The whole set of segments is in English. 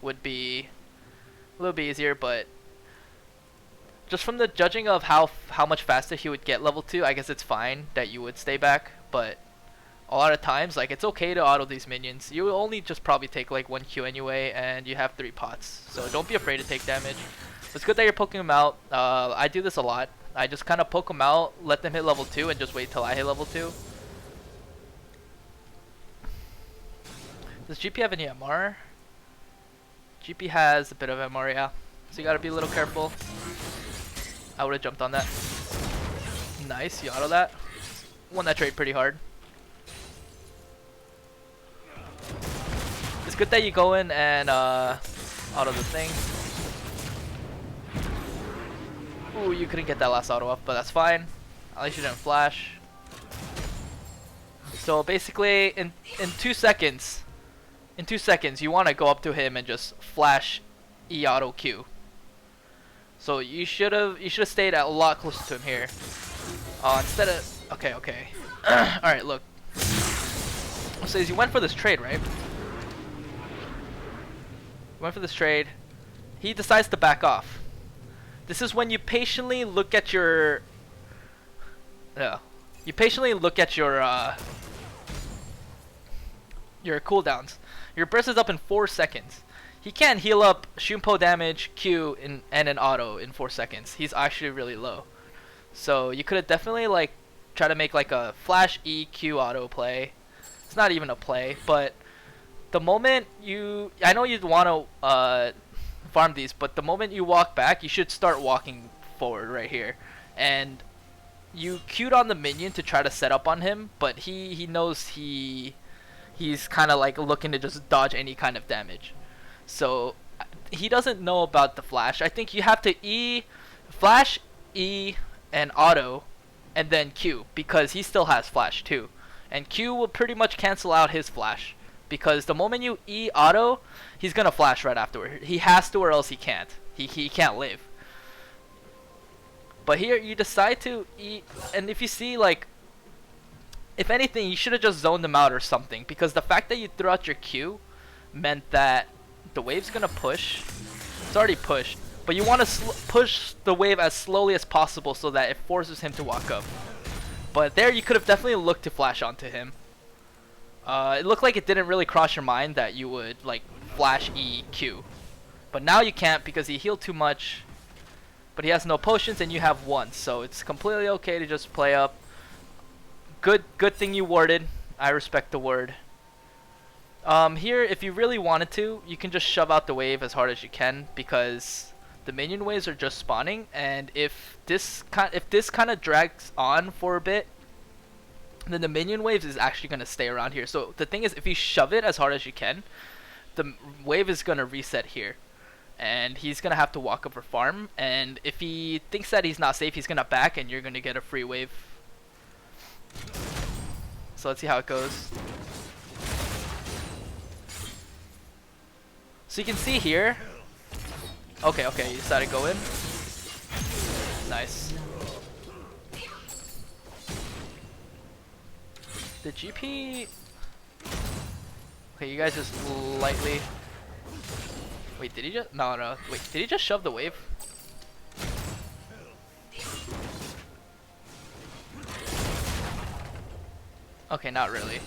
would be a little bit easier, but just from the judging of how much faster he would get level 2, I guess it's fine that you would stay back, but a lot of times, like, it's okay to auto these minions. You will only just probably take like 1 Q anyway, and you have 3 pots, so don't be afraid to take damage. It's good that you're poking them out. I do this a lot. I just kind of poke them out, let them hit level 2, and just wait till I hit level 2. Does GP have any MR? GP has a bit of MR, yeah. So you gotta be a little careful. I would've jumped on that. Nice, you auto that. Won that trade pretty hard. It's good that you go in and auto the thing. Ooh, you couldn't get that last auto up, but that's fine. At least you didn't flash. So basically, in 2 seconds, you want to go up to him and just flash E auto Q. So you should have stayed a lot closer to him here. Instead of okay. All right, look. So you went for this trade, right? Went for this trade. He decides to back off. This is when you patiently look at your your cooldowns. Your burst is up in 4 seconds. He can't heal up Shunpo damage, Q, and an auto in 4 seconds. He's actually really low. So you could have definitely like try to make like a flash E Q auto play. It's not even a play, but the moment I know you'd want to farm these, but the moment you walk back, you should start walking forward right here. And you queued on the minion to try to set up on him, but he knows he's kind of like looking to just dodge any kind of damage. So he doesn't know about the flash. I think you have to flash E and auto and then Q, because he still has flash too. And Q will pretty much cancel out his flash, because the moment you E auto, he's gonna flash right afterward. He has to, or else he can't. He can't live. But here you decide to E, and if you see, like, if anything, you should have just zoned him out or something, because the fact that you threw out your Q meant that the wave's gonna push. It's already pushed, but you want to push the wave as slowly as possible so that it forces him to walk up. But there you could have definitely looked to flash onto him. It looked like it didn't really cross your mind that you would like flash E Q, but now you can't because he healed too much. But he has no potions and you have 1, so it's completely okay to just play up. Good thing you warded. I respect the word. Here, if you really wanted to, you can just shove out the wave as hard as you can, because the minion waves are just spawning, and if this kind of drags on for a bit, then the minion waves is actually going to stay around here. So the thing is, if you shove it as hard as you can, the wave is going to reset here, and he's going to have to walk up for farm, and if he thinks that he's not safe, he's going to back, and you're going to get a free wave. So let's see how it goes. So you can see here. Okay, you decided to go in. Nice. The GP. Okay, you guys just lightly. Wait, did he just? No. Wait, did he just shove the wave? Okay, not really.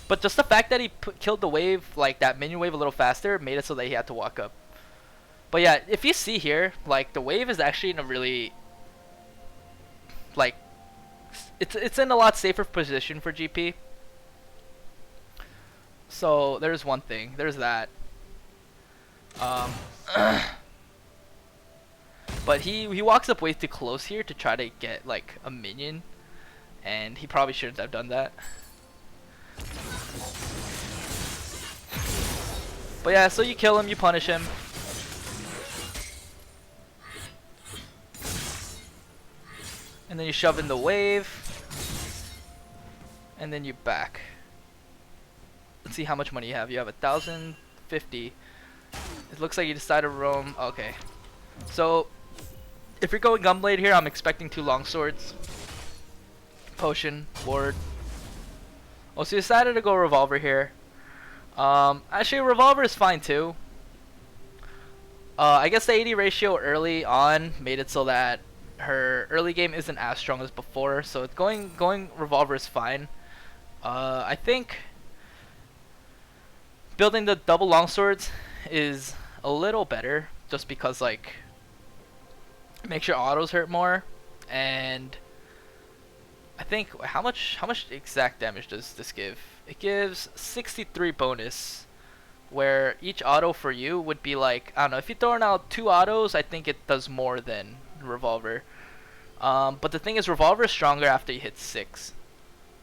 But just the fact that he killed the wave, like that minion wave, a little faster, made it so that he had to walk up. But yeah, if you see here, like the wave is actually in a really, like, it's in a lot safer position for GP. So there's one thing. There's that. But he walks up way too close here to try to get like a minion, and he probably shouldn't have done that. But yeah, so you kill him, you punish him. And then you shove in the wave. And then you back. Let's see how much money you have. You have 1,050. It looks like you decided to roam. Okay. So, if you're going Gunblade here, I'm expecting 2 longswords. Potion, ward. Oh, so you decided to go Revolver here. Actually, revolver is fine too. I guess the 80 ratio early on made it so that her early game isn't as strong as before, so it's going revolver is fine. I think building the double longswords is a little better, just because like it makes your autos hurt more, and I think how much exact damage does this give? It gives 63 bonus, where each auto for you would be like, I don't know, if you're throwing out 2 autos, I think it does more than revolver. But the thing is, revolver is stronger after you hit 6.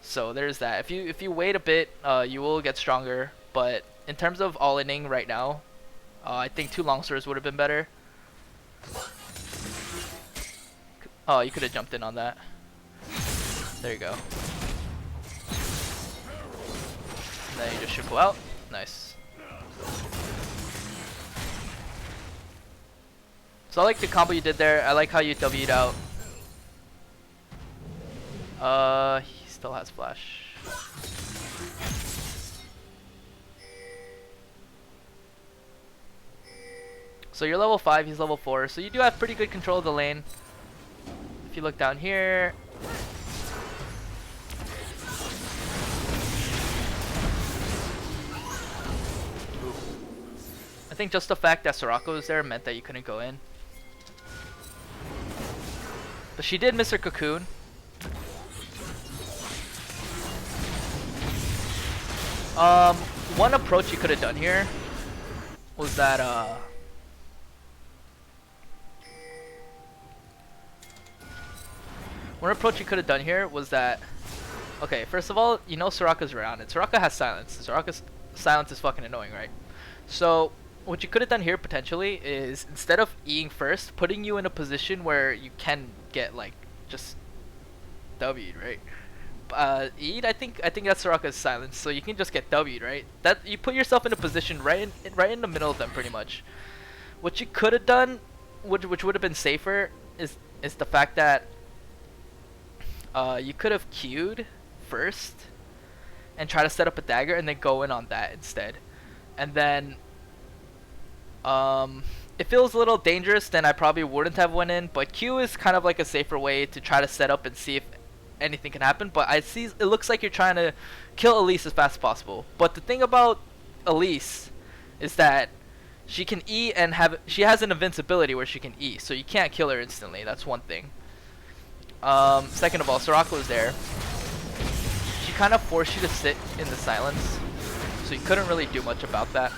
So there's that. If you wait a bit, you will get stronger. But in terms of all-inning right now, I think 2 longswords would have been better. Oh, you could have jumped in on that. There you go. And then you just should go out. Nice. So I like the combo you did there. I like how you W'd out. He still has flash. So you're level 5, he's level 4. So you do have pretty good control of the lane. If you look down here, I think just the fact that Soraka was there meant that you couldn't go in. But she did miss her cocoon. One approach you could have done here was that okay, first of all, you know Soraka's around, and Soraka has silence. Soraka's silence is fucking annoying, right? So what you could have done here potentially is, instead of Eing first, putting you in a position where you can get like just W'd, right? E'd, I think that's Soraka's silence, so you can just get W'd, right? That you put yourself in a position right in the middle of them, pretty much. What you could have done, which would have been safer, is the fact that you could have Q'd first and try to set up a dagger and then go in on that instead. And then it feels a little dangerous, then I probably wouldn't have went in, but Q is kind of like a safer way to try to set up and see if anything can happen. But I see it looks like you're trying to kill Elise as fast as possible. But the thing about Elise is that she can E and she has an invincibility where she can E, so you can't kill her instantly. That's one thing. Second of all, Soraka was there. She kind of forced you to sit in the silence, so you couldn't really do much about that.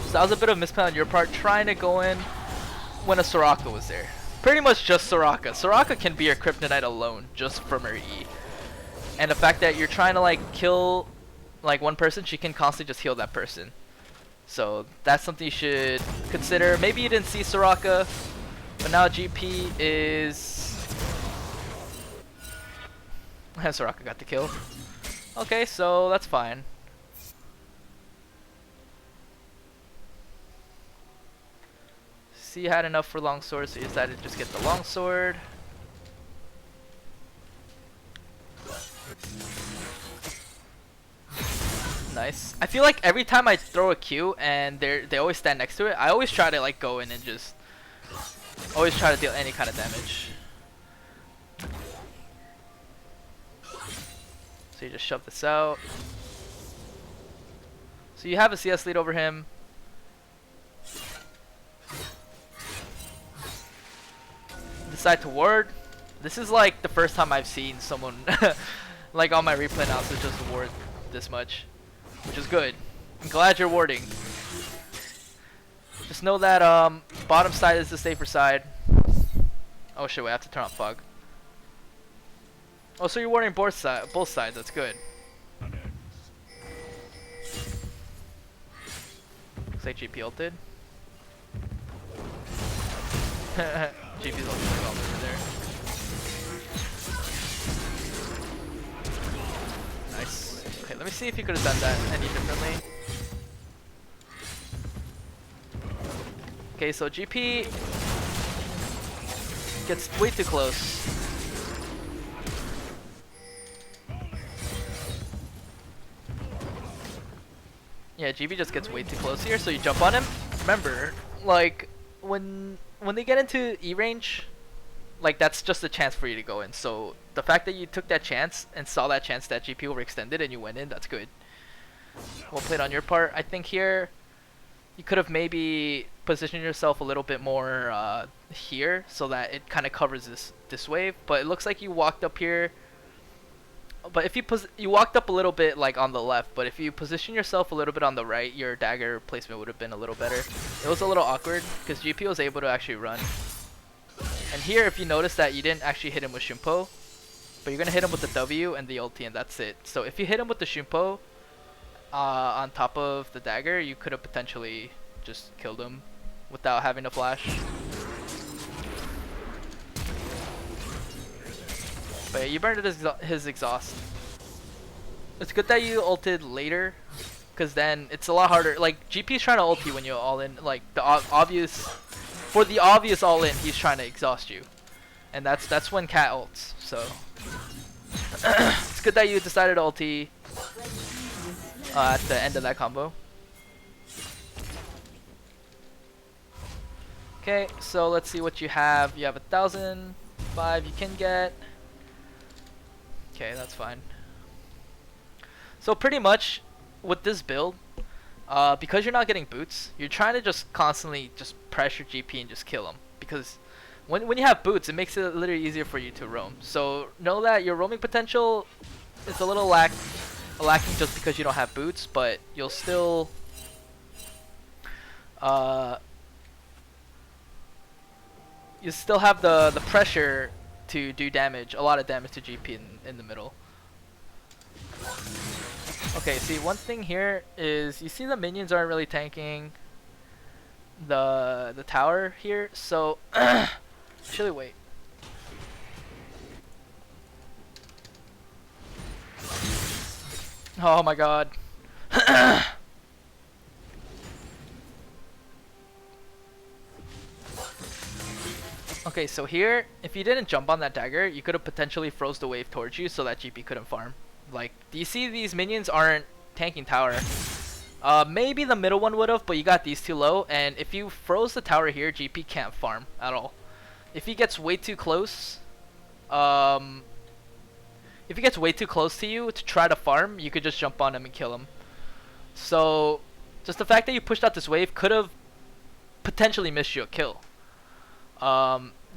So that was a bit of a misplay on your part, trying to go in when a Soraka was there. Pretty much just Soraka. Soraka can be your kryptonite alone, just from her E. And the fact that you're trying to like kill like one person, she can constantly just heal that person. So that's something you should consider. Maybe you didn't see Soraka, but now GP is... Soraka got the kill. Okay, so that's fine. See, you had enough for longsword, so you decided to just get the longsword. Nice. I feel like every time I throw a Q and they always stand next to it, I always try to like go in and just always try to deal any kind of damage. So you just shove this out. So you have a CS lead over him. Decide to ward. This is like the first time I've seen someone like on my replay analysis just ward this much, which is good. I'm glad you're warding. Just know that bottom side is the safer side. Oh shit, we have to turn on fog. Oh, so you're warding both sides. That's good. Looks like GP ulted. GP's ulted over there. Nice. Okay, let me see if you could have done that any differently. Okay, so GP gets way too close. Yeah, GB just gets way too close here, so you jump on him. Remember, like, when they get into E range, like, that's just a chance for you to go in. So the fact that you took that chance and saw that chance that GP overextended and you went in, that's good. Well played on your part. I think here you could have maybe positioned yourself a little bit more here so that it kind of covers this wave. But it looks like you walked up here. But if you walked up a little bit like on the left, but if you position yourself a little bit on the right, your dagger placement would have been a little better. It was a little awkward because GP was able to actually run. And here, if you notice that you didn't actually hit him with Shunpo, but you're gonna hit him with the W and the ulti, and that's it. So if you hit him with the Shunpo on top of the dagger, you could have potentially just killed him without having a flash. But yeah, you burned his exhaust. It's good that you ulted later, because then it's a lot harder. Like, GP's trying to ulti when you all in. Like, the obvious all in, he's trying to exhaust you, and that's when Cat ults. So it's good that you decided to ulti at the end of that combo. Okay, so let's see what you have. You have 1,005 you can get. Okay, that's fine. So pretty much with this build, because you're not getting boots, you're trying to just constantly just pressure GP and just kill him. Because when you have boots, it makes it literally easier for you to roam. So know that your roaming potential is a little lacking just because you don't have boots, but you'll still you still have the pressure to do damage, a lot of damage to GP in the middle. Okay, see, one thing here is you see the minions aren't really tanking the tower here, so actually wait. Oh my god. Okay, so here, if you didn't jump on that dagger, you could have potentially froze the wave towards you so that GP couldn't farm. Like, do you see these minions aren't tanking tower? Maybe the middle one would have, but you got these two low, and if you froze the tower here, GP can't farm at all. If he gets way too close, to you to try to farm, you could just jump on him and kill him. So, just the fact that you pushed out this wave could have potentially missed you a kill.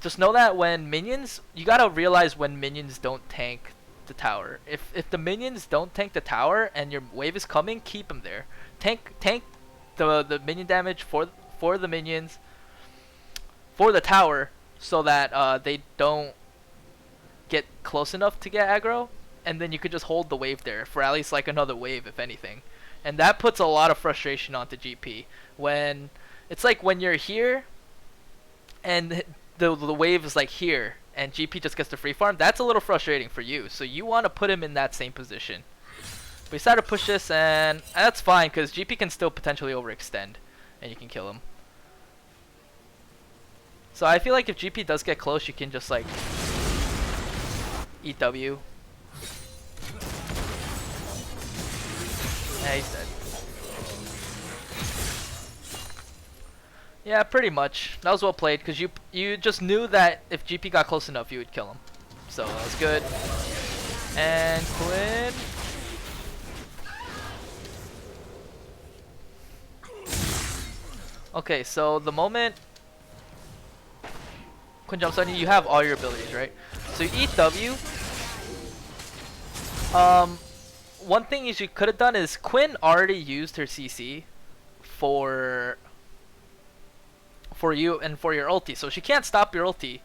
Just know that when minions, you gotta realize when minions don't tank the tower. If the minions don't tank the tower and your wave is coming, keep them there. Tank the minion damage for the minions, for the tower, so that they don't get close enough to get aggro, and then you could just hold the wave there for at least like another wave, if anything. And that puts a lot of frustration onto GP when it's like when you're here and the wave is like here and GP just gets the free farm. That's a little frustrating for you, so you want to put him in that same position. We decided to push this, and that's fine because GP can still potentially overextend and you can kill him. So I feel like if GP does get close, you can just like eat W. Yeah, he's dead. Yeah, pretty much. That was well played because you just knew that if GP got close enough, you would kill him. So that was good. And Quinn. Okay, so the moment Quinn jumps on you, you have all your abilities, right? So you eat W. One thing you could have done is Quinn already used her CC for you and for your ulti, so she can't stop your ulti.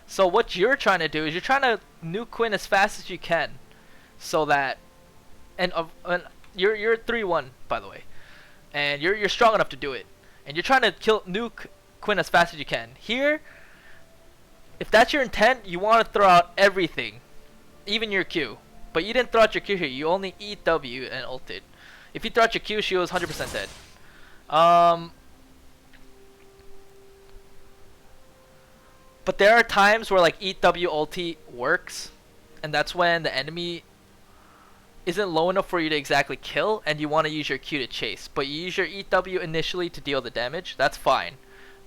So what you're trying to do is you're trying to nuke Quinn as fast as you can, so that and you're 3-1 by the way, and you're strong enough to do it, and you're trying to nuke Quinn as fast as you can. Here, if that's your intent, you want to throw out everything, even your Q. But you didn't throw out your Q here. You only eat W and ulted. If you throw out your Q, she was 100% dead. But there are times where like eat W ulti works, and that's when the enemy isn't low enough for you to exactly kill, and you want to use your Q to chase, but you use your EW initially to deal the damage, that's fine.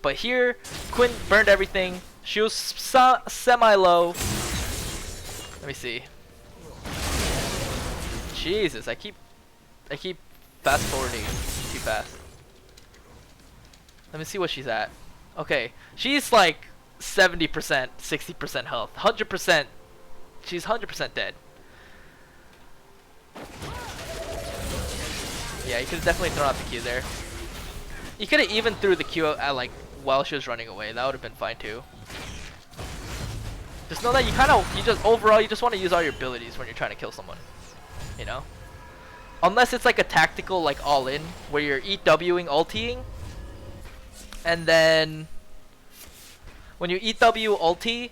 But here, Quinn burned everything. She was semi-low. Let me see. Jesus, I keep fast forwarding too fast. Let me see what she's at. Okay, she's like 70%, 60% health, 100%. She's 100% dead. Yeah, you could have definitely thrown out the Q there. You could have even threw the Q at like while she was running away. That would have been fine too. Just know that overall you just want to use all your abilities when you're trying to kill someone. You know? Unless it's like a tactical like all in where you're EWing ulting, and then when you EW ulti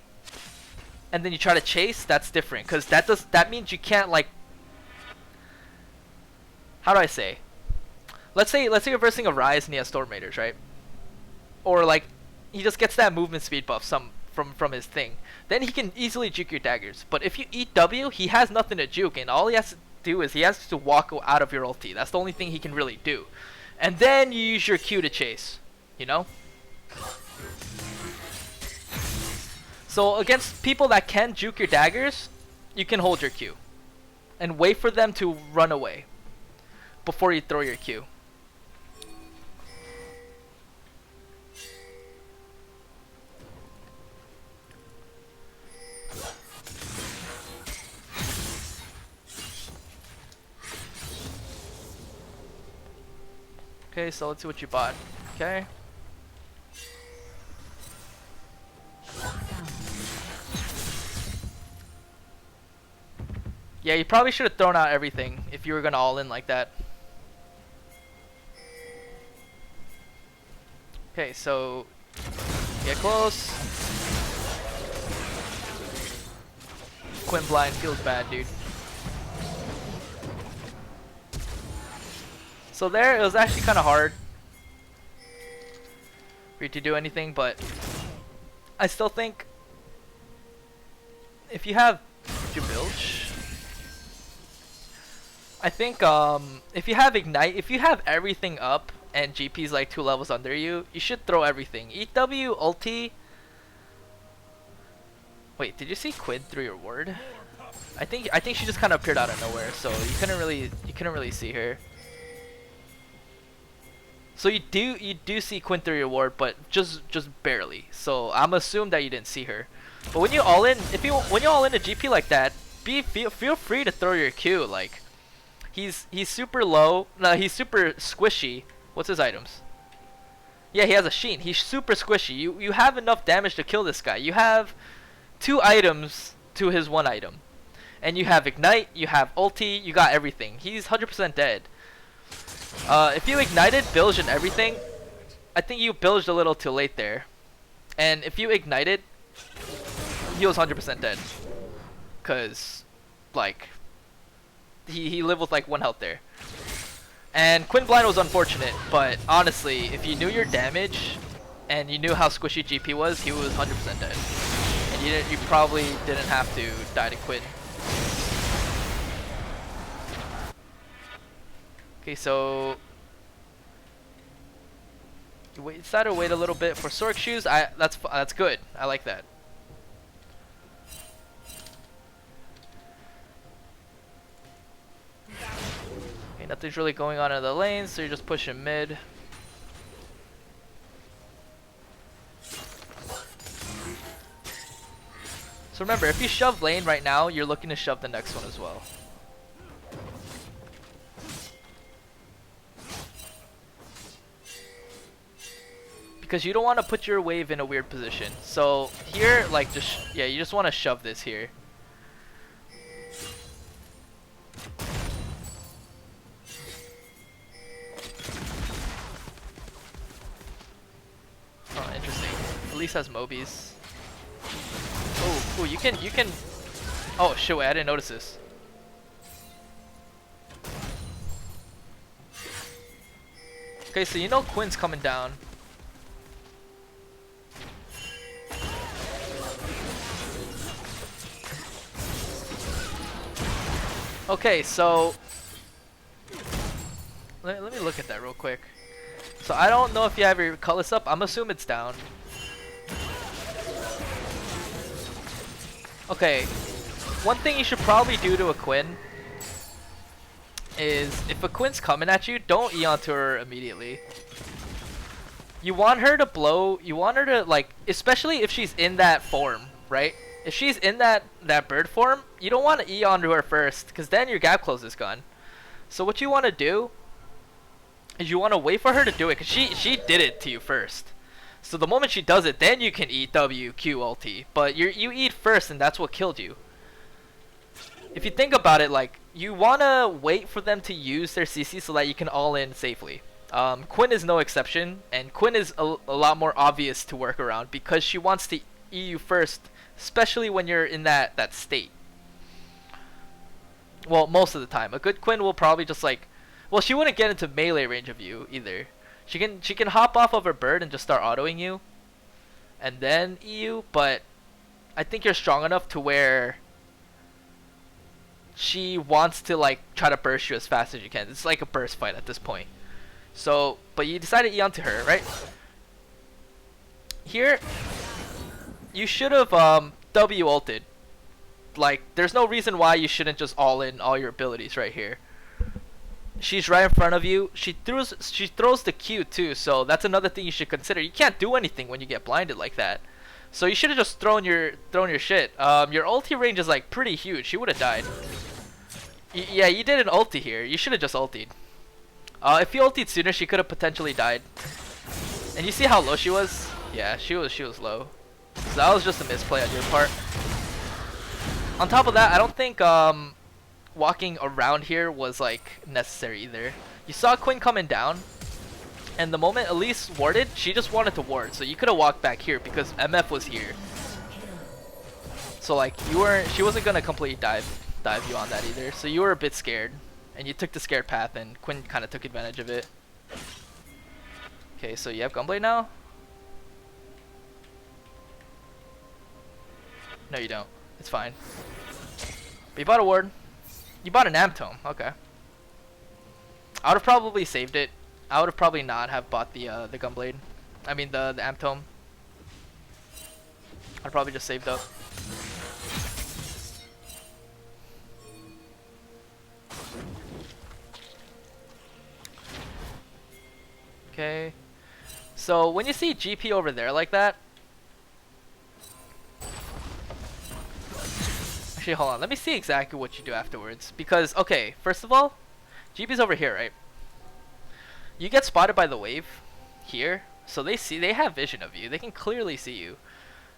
and then you try to chase, that's different, because that means you can't like, how do I say? Let's say you're versing a Rise and he has Storm Raiders, right? Or like he just gets that movement speed buff from his thing. Then he can easily juke your daggers. But if you EW, he has nothing to juke, and all he has to do is he has to walk out of your ulti. That's the only thing he can really do. And then you use your Q to chase, you know? So against people that can juke your daggers, you can hold your Q and wait for them to run away before you throw your Q. Okay, so let's see what you bought. Okay. Yeah, you probably should have thrown out everything if you were gonna all in like that. Okay, so get close. Quinn blind feels bad, dude. So there, it was actually kind of hard for you to do anything, but I still think if you have Bilge, I think if you have Ignite, if you have everything up and GP's like 2 levels under you, you should throw everything. EW, ulti. Wait, did you see Quinn through your ward? I think she just kind of appeared out of nowhere, so you couldn't really see her. So you do see Quinn through your ward, but just barely. So I'm assuming that you didn't see her. But when you all in, when you all in a GP like that, feel free to throw your Q. Like he's super low. No, he's super squishy. What's his items? Yeah, he has a Sheen. He's super squishy. You have enough damage to kill this guy. You have 2 items to his 1 item, and you have Ignite. You have ulti. You got everything. He's 100% dead. If you ignited, bilged, and everything, I think you bilged a little too late there. And if you ignited, he was 100% dead. Cause, like, he lived with like 1 health there. And Quinn blind was unfortunate, but honestly, if you knew your damage and you knew how squishy GP was, he was 100% dead. And you probably didn't have to die to Quinn. Okay, so you decided to wait a little bit for Sork shoes. That's good. I like that. Okay, nothing's really going on in the lanes, so you're just pushing mid. So remember, if you shove lane right now, you're looking to shove the next one as well. Because you don't want to put your wave in a weird position. So here, like, you just want to shove this here. Oh, interesting. Elise has Mobies. Oh, you can. Oh shit! Wait, I didn't notice this. Okay, so you know Quinn's coming down. Okay, so let me look at that real quick. So I don't know if you have your colors up. I'm assuming it's down. Okay, one thing you should probably do to a Quinn is if a Quinn's coming at you, don't E onto her immediately. You want her to blow, you want her to like, especially if she's in that form, right? If she's in that bird form, you don't want to E onto her first, because then your gap close is gone. So what you want to do is you want to wait for her to do it, because she did it to you first. So the moment she does it, then you can E W, Q, ulti. But you E'd first, and that's what killed you. If you think about it, like, you want to wait for them to use their CC so that you can all in safely. Quinn is no exception, and Quinn is a lot more obvious to work around because she wants to E you first, especially when you're in that state. Well, most of the time. A good Quinn will probably just like, well, she wouldn't get into melee range of you either. She can hop off of her bird and just start autoing you, and then E you, but I think you're strong enough to where she wants to like try to burst you as fast as you can. It's like a burst fight at this point. So, but you decided to E onto her, right? Here, you should have W ulted. Like, there's no reason why you shouldn't just all in all your abilities right here. She's right in front of you. She throws the Q too, so that's another thing you should consider. You can't do anything when you get blinded like that. So you should have just thrown your shit. Your ulti range is like pretty huge. She would have died. Yeah, you did an ulti here. You should have just ultied. If you ultied sooner, she could have potentially died. And you see how low she was? Yeah, she was low. So that was just a misplay on your part. On top of that, I don't think walking around here was like necessary either. You saw Quinn coming down, and the moment Elise warded, she just wanted to ward. So you could have walked back here because MF was here. So like she wasn't gonna completely dive you on that either. So you were a bit scared, and you took the scared path, and Quinn kind of took advantage of it. Okay, so you have Gunblade now? No, you don't. It's fine. But you bought a ward. You bought an Amtome. Okay. I would have probably saved it. I would have probably not have bought the Gunblade. I mean the Amtome. I'd probably just saved up. Okay. So when you see GP over there like that, actually hold on, let me see exactly what you do afterwards. Because okay, first of all, GP's over here, right? You get spotted by the wave here, so they have vision of you. They can clearly see you.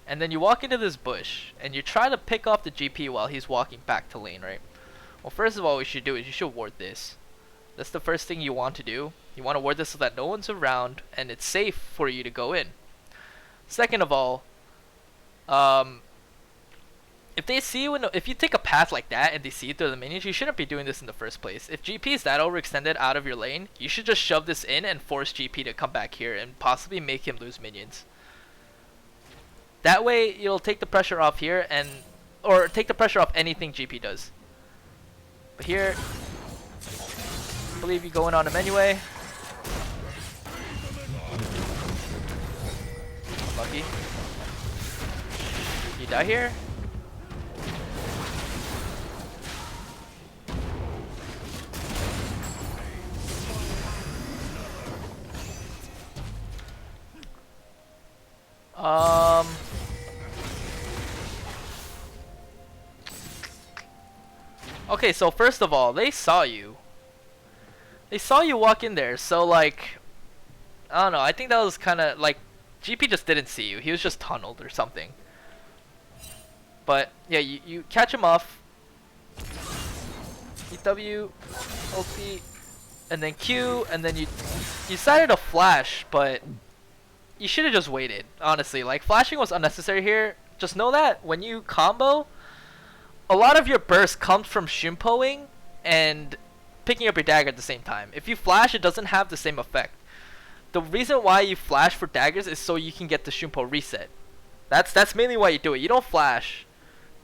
And then you walk into this bush and you try to pick off the GP while he's walking back to lane, right? Well, first of all, what you should do is you should ward this. That's the first thing you want to do. You want to ward this so that no one's around and it's safe for you to go in. Second of all, if they see you, if you take a path like that and they see you through the minions, you shouldn't be doing this in the first place. If GP is that overextended out of your lane, you should just shove this in and force GP to come back here and possibly make him lose minions. That way, you'll take the pressure off here or take the pressure off anything GP does. But here, I believe you go in on him anyway. Lucky. You die here? Okay, so first of all, they saw you. They saw you walk in there, so like, I don't know, I think that was kind of like, GP just didn't see you. He was just tunneled or something. But yeah, you catch him off. EW, ulti, and then Q, and then you decided to flash, but you should have just waited, honestly. Like, flashing was unnecessary here. Just know that when you combo, a lot of your burst comes from shimpoing and picking up your dagger at the same time. If you flash, it doesn't have the same effect. The reason why you flash for daggers is so you can get the shimpo reset. That's mainly why you do it. You don't flash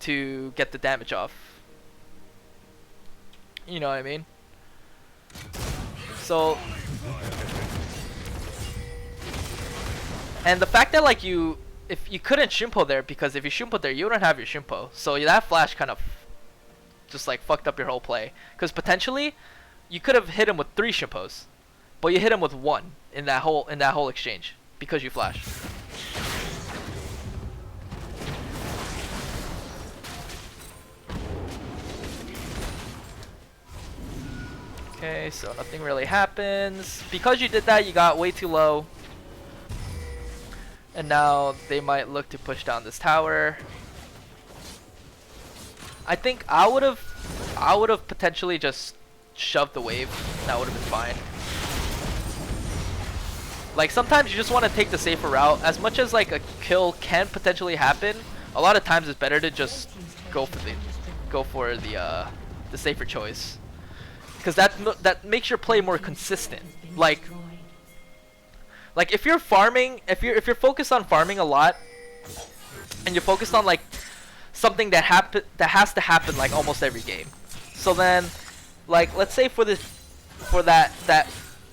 to get the damage off. You know what I mean? So, and the fact that like if you couldn't Shimpo there, because if you Shimpo there, you wouldn't have your Shimpo. So that flash kind of just like fucked up your whole play. Because potentially, you could have hit him with 3 Shimpos, but you hit him with 1 in that whole exchange because you flashed. Okay, so nothing really happens. Because you did that, you got way too low. And now they might look to push down this tower. I think I would have potentially just shoved the wave. That would have been fine. Like sometimes you just want to take the safer route. As much as like a kill can potentially happen, a lot of times it's better to just go for the safer choice. Because that makes your play more consistent. Like if you're farming, if you're focused on farming a lot, and you're focused on like something that has to happen like almost every game. So then, like let's say for that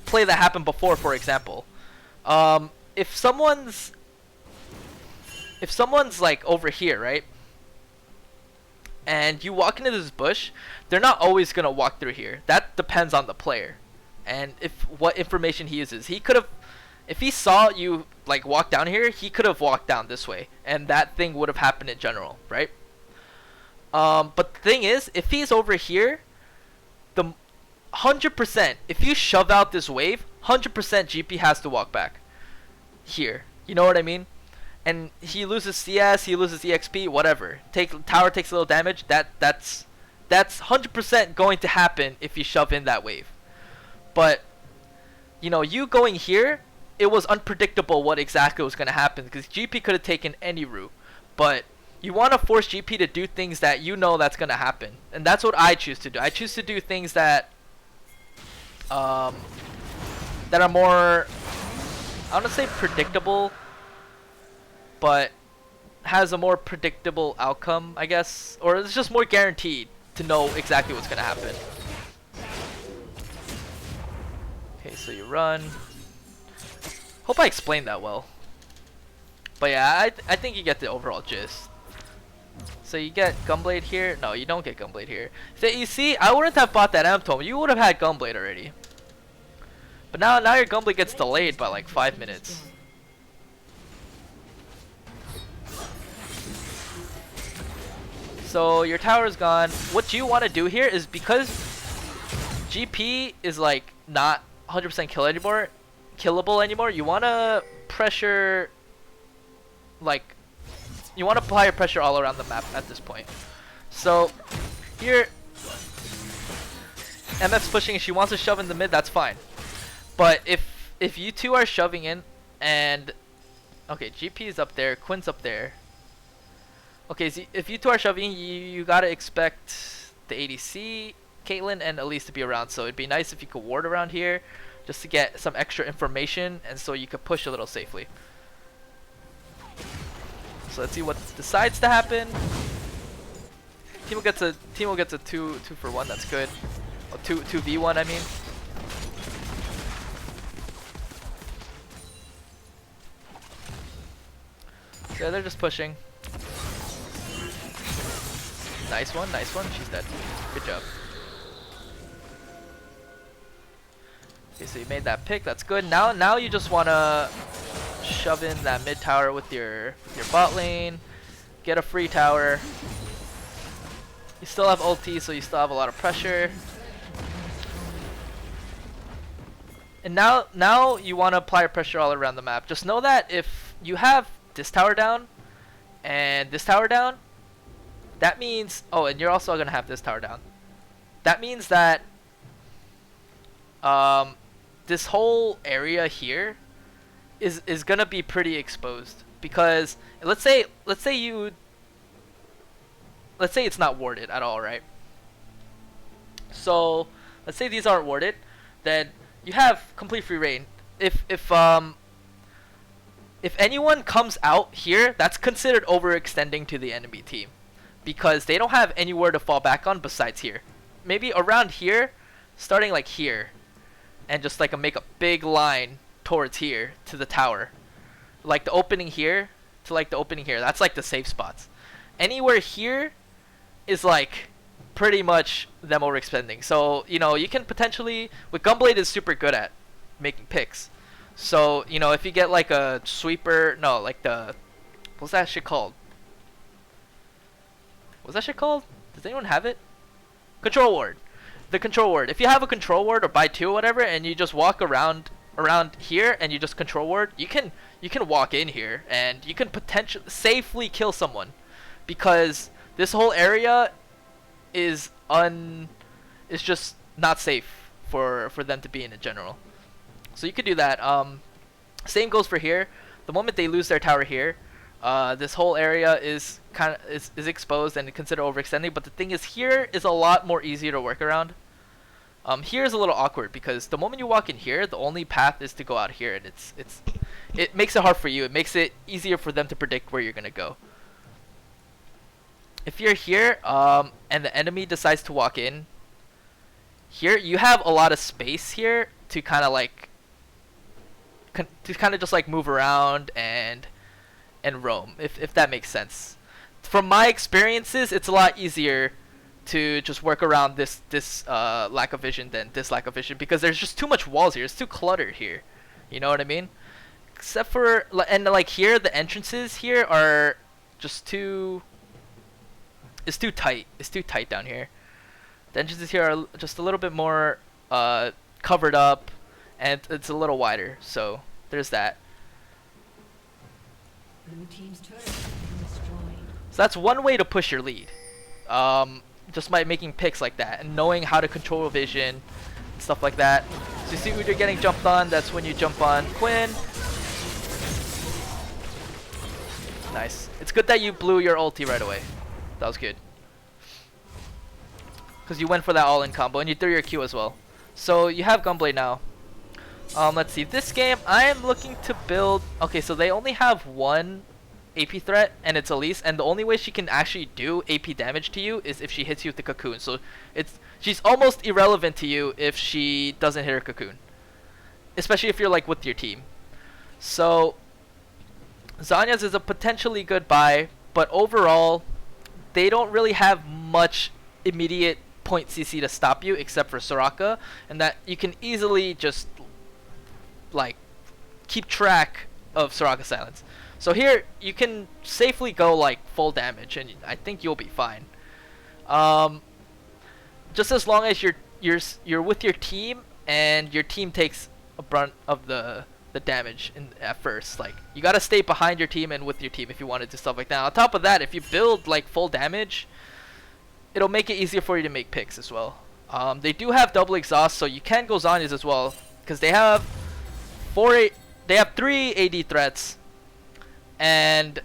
play that happened before, for example, if someone's like over here, right? And you walk into this bush, they're not always gonna walk through here. That depends on the player, and what information he uses. He could have, if he saw you like walk down here, he could have walked down this way, and that thing would have happened in general, right? But the thing is, if he's over here, the 100%, if you shove out this wave, 100% GP has to walk back here. You know what I mean? And he loses CS, he loses EXP, whatever. Tower takes a little damage. That's 100% going to happen if you shove in that wave. But you know, you going here, it was unpredictable what exactly was going to happen because GP could have taken any route. But you want to force GP to do things that you know that's going to happen, and that's what I choose to do. I choose to do things that are more, I want to say predictable, but has a more predictable outcome, I guess, or it's just more guaranteed to know exactly what's going to happen. Okay, so you run. Hope I explained that well. But yeah, I think you get the overall gist. So you get Gunblade here. No, you don't get Gunblade here. So you see, I wouldn't have bought that M-Tome. You would have had Gunblade already. But now your Gunblade gets delayed by like 5 minutes. So your tower is gone. What you want to do here is, because GP is like not 100% killable anymore, you want to pressure, like, you want to apply your pressure all around the map at this point. So here MF's pushing and she wants to shove in the mid, that's fine. But if you two are shoving in, and okay, GP is up there, Quinn's up there. Okay, so if you two are shoving, you gotta expect the ADC, Caitlyn, and Elise to be around. So it'd be nice if you could ward around here, just to get some extra information, and so you could push a little safely. So let's see what decides to happen. Teemo gets a 2-for-1. That's good. Oh, 2v1, I mean. So they're just pushing. Nice one, nice one. She's dead. Good job. Okay, so you made that pick. That's good. Now you just wanna shove in that mid tower with your bot lane. Get a free tower. You still have ulti, so you still have a lot of pressure. And now you want to apply pressure all around the map. Just know that if you have this tower down and this tower down, that means, oh, and you're also gonna have this tower down. That means that this whole area here is gonna be pretty exposed, because let's say it's not warded at all, right? So let's say these aren't warded, then you have complete free reign. If anyone comes out here, that's considered overextending to the enemy team, because they don't have anywhere to fall back on besides here. maybe around here, starting like here, and just like make a big line towards here to the tower, like the opening here to like the opening here. That's like the safe spots. Anywhere here is like pretty much them overextending. So you know you can potentially, with Gunblade is super good at making picks. So you know if you get like a sweeper, no, like the, what's that shit called? What's that shit called? Does anyone have it? Control ward. The control ward. If you have a control ward or buy 2 or whatever, and you just walk around here and you just control ward, you can walk in here and you can potentially safely kill someone, because this whole area is just not safe for them to be in general. So you could do that. Same goes for here. The moment they lose their tower here, this whole area is is exposed and considered overextending. But the thing is, here is a lot more easier to work around. Here is a little awkward because the moment you walk in here, the only path is to go out here, and it makes it hard for you. It makes it easier for them to predict where you're gonna go. If you're here, and the enemy decides to walk in here, you have a lot of space here to kind of like just like move around and roam, if that makes sense. From my experiences, it's a lot easier to just work around this lack of vision than this lack of vision, because there's just too much walls here. It's too cluttered here. You know what I mean? Except for, and like here, the entrances here are just too. It's too tight. It's too tight down here. The entrances here are just a little bit more covered up, and it's a little wider. So there's that. Blue team's turret has been destroyed. So that's one way to push your lead. Just by making picks like that and knowing how to control vision and stuff like that. So you see when you're getting jumped on, that's when you jump on Quinn. Nice. It's good that you blew your ulti right away. That was good. Because you went for that all-in combo and you threw your Q as well. So you have Gunblade now. Let's see. This game, I am looking to build. Okay, so they only have one AP threat, and it's Elise, and the only way she can actually do AP damage to you is if she hits you with the cocoon. So she's almost irrelevant to you if she doesn't hit her cocoon, especially if you're like with your team. So Zhonya's is a potentially good buy, but overall they don't really have much immediate point CC to stop you except for Soraka, and that you can easily just like keep track of Soraka silence. So here you can safely go like full damage, and I think you'll be fine. Just as long as you're with your team and your team takes a brunt of the damage at first. Like you gotta stay behind your team and with your team if you want to do stuff like that. On top of that, if you build like full damage, it'll make it easier for you to make picks as well. They do have double exhaust, so you can go Zhonya's as well, because they have 3 AD threats and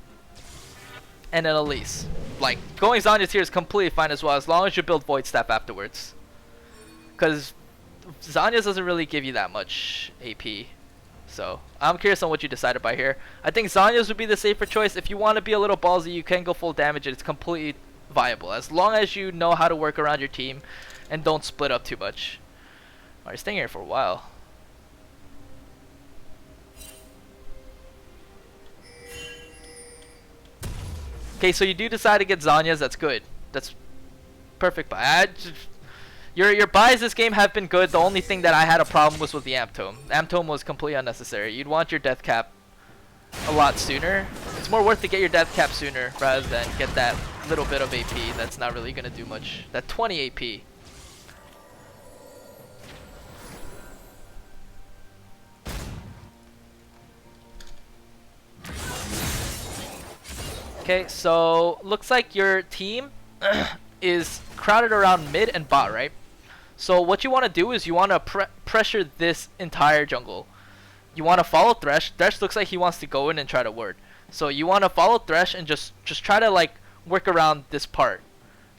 an Elise. Like going Zhonya's here is completely fine as well, as long as you build Void Staff afterwards, because Zhonya's doesn't really give you that much AP. So I'm curious on what you decided by here. I think Zhonya's would be the safer choice. If you want to be a little ballsy, you can go full damage, and it's completely viable as long as you know how to work around your team and don't split up too much. Alright, you're staying here for a while. Okay, so you do decide to get Zhonya's. That's good. That's perfect buy. Your buys this game have been good. The only thing that I had a problem was with the Amp Tome. Amp Tome was completely unnecessary. You'd want your death cap a lot sooner. It's more worth to get your death cap sooner rather than get that little bit of AP that's not really gonna do much. That 20 AP. Okay, so looks like your team is crowded around mid and bot, right? So what you want to do is you want to pressure this entire jungle. You want to follow Thresh. Thresh looks like he wants to go in and try to ward. So you want to follow Thresh and just try to like work around this part,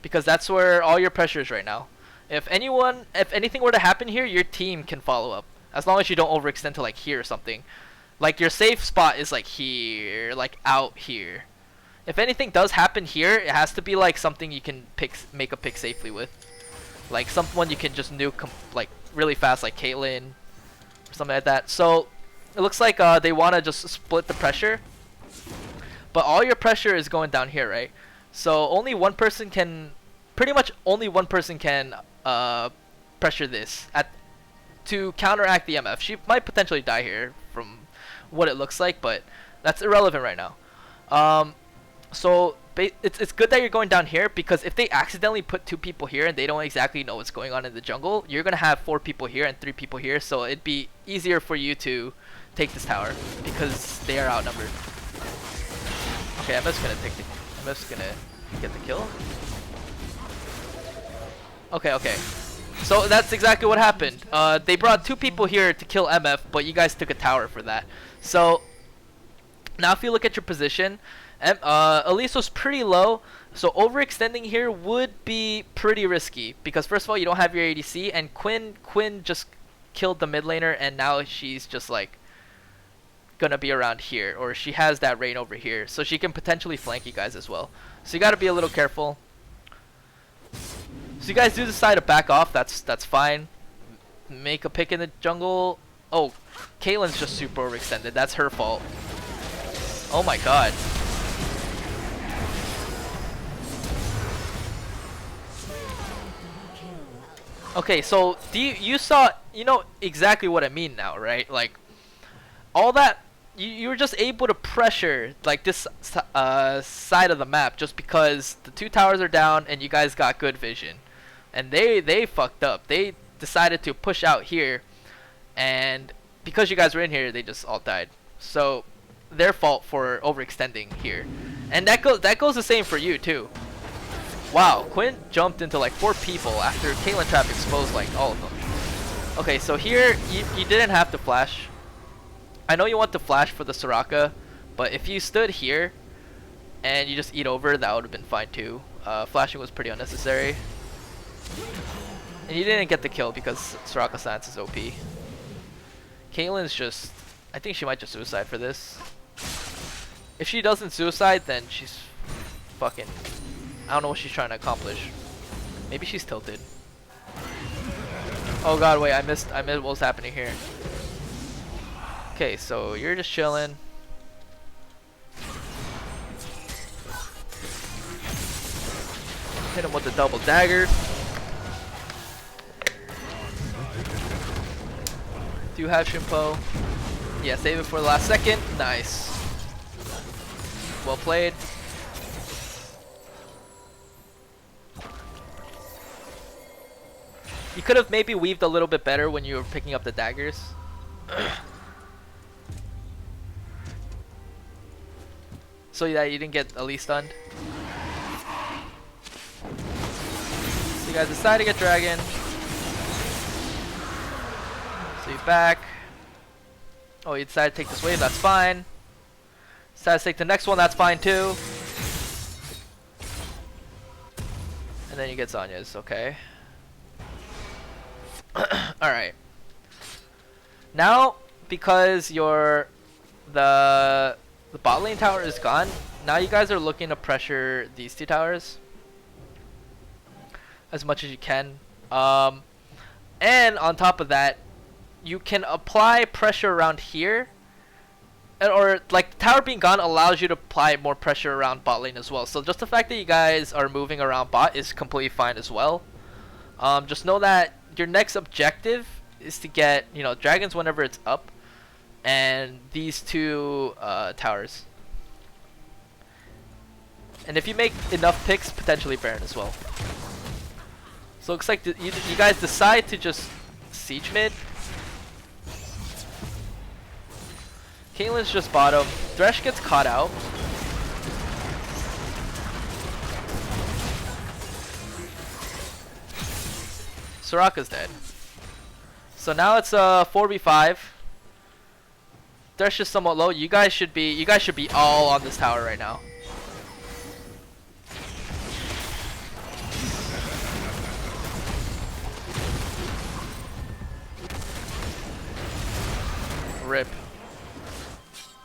because that's where all your pressure is right now. If anything were to happen here, your team can follow up, as long as you don't overextend to like here or something. Like your safe spot is like here, like out here. If anything does happen here, it has to be like something you can make a pick safely with. like someone you can just nuke like really fast, like Caitlyn or something like that. So it looks like they want to just split the pressure, but all your pressure is going down here, right? So only one person can, pretty much only one person can pressure this to counteract the MF. She might potentially die here from what it looks like, but that's irrelevant right now. So it's good that you're going down here, because if they accidentally put 2 people here and they don't exactly know what's going on in the jungle, you're gonna have 4 people here and 3 people here, so it'd be easier for you to take this tower because they are outnumbered. Okay, I'm just gonna get the kill. Okay. So that's exactly what happened. They brought 2 people here to kill MF, but you guys took a tower for that. So now if you look at your position, Elise was pretty low, so overextending here would be pretty risky, because first of all, you don't have your ADC, and Quinn just killed the mid laner, and now she's just like gonna be around here, or she has that rain over here, so she can potentially flank you guys as well. So you gotta be a little careful. So you guys do decide to back off, that's fine. Make a pick in the jungle. Oh, Caitlyn's just super overextended, that's her fault. Oh my god. Okay, so you know exactly what I mean now, right? Like all that you were just able to pressure like this side of the map just because the 2 towers are down and you guys got good vision, and they fucked up. They decided to push out here, and because you guys were in here, they just all died. So their fault for overextending here, and that goes the same for you too. Wow, Quinn jumped into like 4 people after Caitlyn Trap exposed like all of them. Okay, so here you didn't have to flash. I know you want to flash for the Soraka, but if you stood here and you just eat over, that would have been fine too. Flashing was pretty unnecessary. And you didn't get the kill because Soraka stance is OP. Caitlyn's just, I think she might just suicide for this. If she doesn't suicide, then she's fucking, I don't know what she's trying to accomplish. Maybe she's tilted. Oh god, wait, I missed what was happening here. Okay, so you're just chilling. Hit him with the double dagger. Do you have Shimpo? Yeah, save it for the last second. Nice. Well played. You could have maybe weaved a little bit better when you were picking up the daggers. So that you didn't get Elise stunned. So you guys decide to get Dragon. So you back. Oh, you decided to take this wave, that's fine. Decided to take the next one, that's fine too. And then you get Zanya's, okay. Alright. Now, because the bot lane tower is gone, now you guys are looking to pressure these 2 towers as much as you can. And on top of that, you can apply pressure around here, or like the tower being gone allows you to apply more pressure around bot lane as well. So just the fact that you guys are moving around bot is completely fine as well. Just know that your next objective is to get, you know, dragons whenever it's up, and these 2 towers. And if you make enough picks, potentially Baron as well. So it looks like you guys decide to just siege mid. Caitlyn's just bottom. Thresh gets caught out. Soraka's dead. So now it's 4v5. Thresh is somewhat low. You guys should be all on this tower right now. Rip.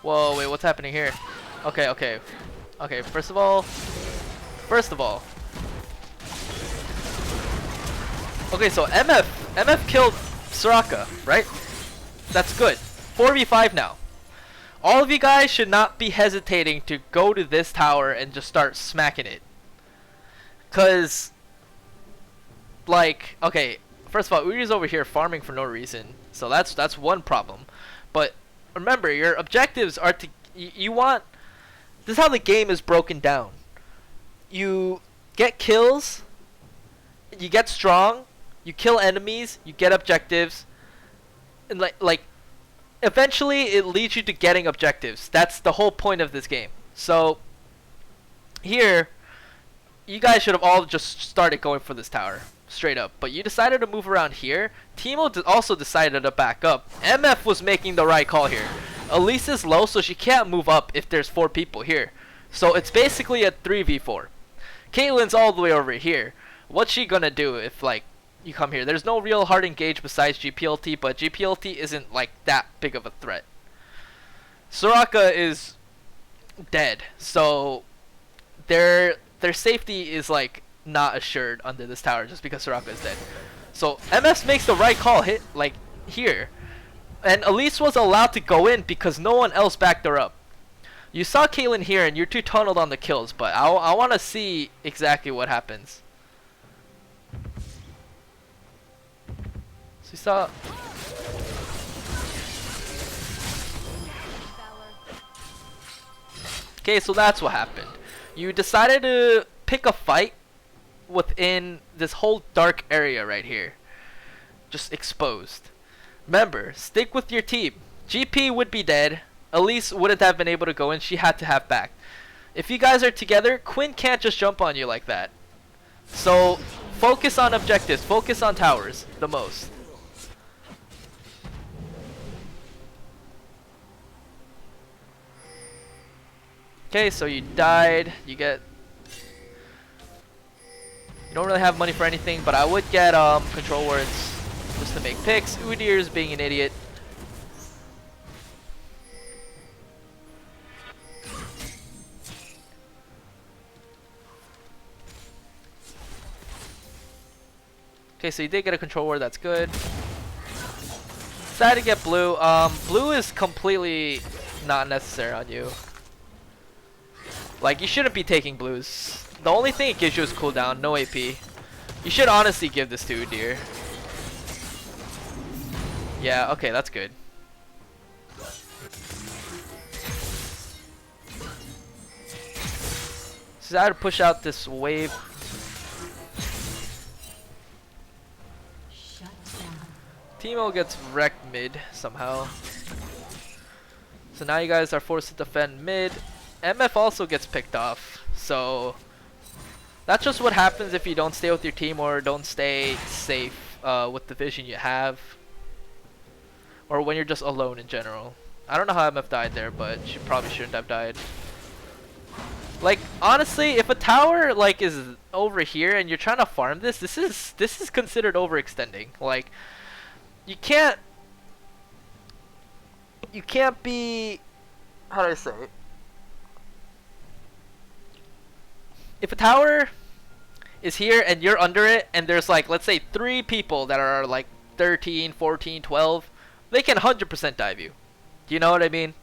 Whoa, wait, what's happening here? Okay. First of all. Okay, so MF killed Soraka, right? That's good. 4v5 now. All of you guys should not be hesitating to go to this tower and just start smacking it. Cause, like, okay, first of all, Uri's over here farming for no reason, so that's one problem. But remember, your objectives are to you want. This is how the game is broken down. You get kills, you get strong, you kill enemies, you get objectives, and like eventually it leads you to getting objectives. That's the whole point of this game. So here, you guys should have all just started going for this tower straight up, but you decided to move around here. Teemo also decided to back up. MF was making the right call here. Elise is low, so she can't move up if there's 4 people here, so it's basically a 3v4. Caitlyn's all the way over here. What's she gonna do if like you come here? There's no real hard engage besides GPLT, but GPLT isn't like that big of a threat. Soraka is dead, so their safety is like not assured under this tower just because Soraka is dead. So MS makes the right call, hit like here, and Elise was allowed to go in because no one else backed her up. You saw Caitlyn here and you're too tunneled on the kills, but I want to see exactly what happens. So you saw. Okay, so that's what happened. You decided to pick a fight within this whole dark area right here. Just exposed. Remember, stick with your team. GP would be dead. Elise wouldn't have been able to go in. She had to have back. If you guys are together, Quinn can't just jump on you like that. So focus on objectives. Focus on towers the most. Okay, so you died. You don't really have money for anything, but I would get control words just to make picks. Udir's being an idiot. Okay, so you did get a control word, that's good. Decided to get blue. Blue is completely not necessary on you. Like, you shouldn't be taking blues. The only thing it gives you is cooldown, no AP. You should honestly give this to Udir. Yeah, okay, that's good. So I had to push out this wave. Teemo gets wrecked mid somehow. So now you guys are forced to defend mid. MF also gets picked off. So that's just what happens if you don't stay with your team or don't stay safe with the vision you have. Or when you're just alone in general. I don't know how MF died there, but she probably shouldn't have died. Like, honestly, if a tower like is over here and you're trying to farm this, this is considered overextending. Like, you can't be, how do I say it? If a tower is here and you're under it and there's like, let's say 3 people that are like 13, 14, 12, they can 100% dive you. Do you know what I mean?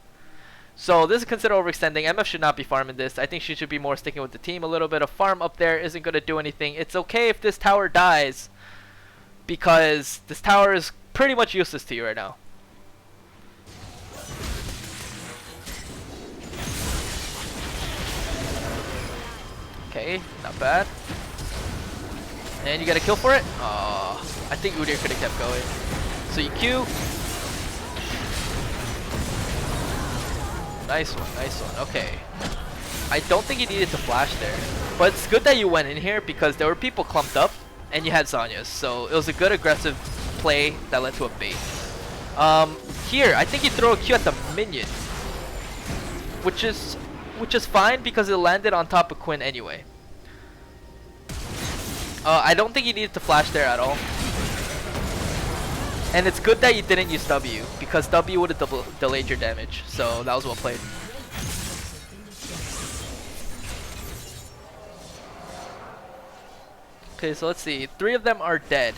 So this is considered overextending. MF should not be farming this. I think she should be more sticking with the team. A little bit of farm up there isn't going to do anything. It's okay if this tower dies because this tower is pretty much useless to you right now. Okay, not bad. And you get a kill for it? I think Udir could have kept going. So you Q. Nice one, nice one. Okay. I don't think you needed to flash there. But it's good that you went in here because there were people clumped up and you had Zhonya's. So it was a good aggressive play that led to a bait. Here, I think you throw a Q at the minion. Which is fine because it landed on top of Quinn anyway. I don't think you needed to flash there at all. And it's good that you didn't use W because W would have delayed your damage. So that was well played. Okay, so let's see. 3 of them are dead.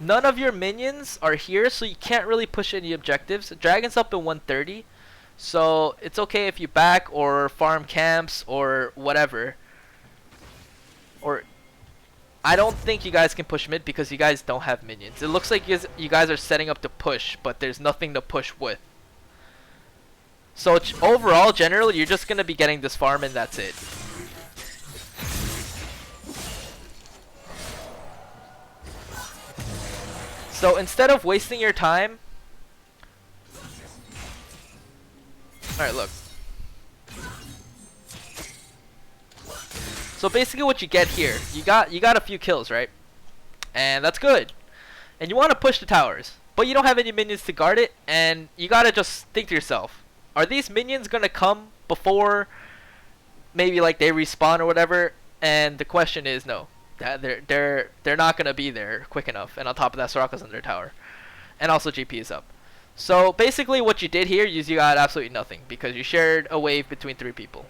None of your minions are here, so you can't really push any objectives. Dragon's up in 130, so it's okay if you back or farm camps or whatever. Or I don't think you guys can push mid because you guys don't have minions. It looks like you guys are setting up to push, but there's nothing to push with. So overall, generally, you're just gonna be getting this farm and that's it. So instead of wasting your time, alright, look. So basically what you get here, you got a few kills, right? And that's good. And you want to push the towers, but you don't have any minions to guard it, and you gotta just think to yourself, are these minions gonna come before maybe like they respawn or whatever? And the question is no. They're not gonna be there quick enough, and on top of that, Soraka's under tower, and also GP is up. So basically, what you did here is you got absolutely nothing because you shared a wave between 3 people.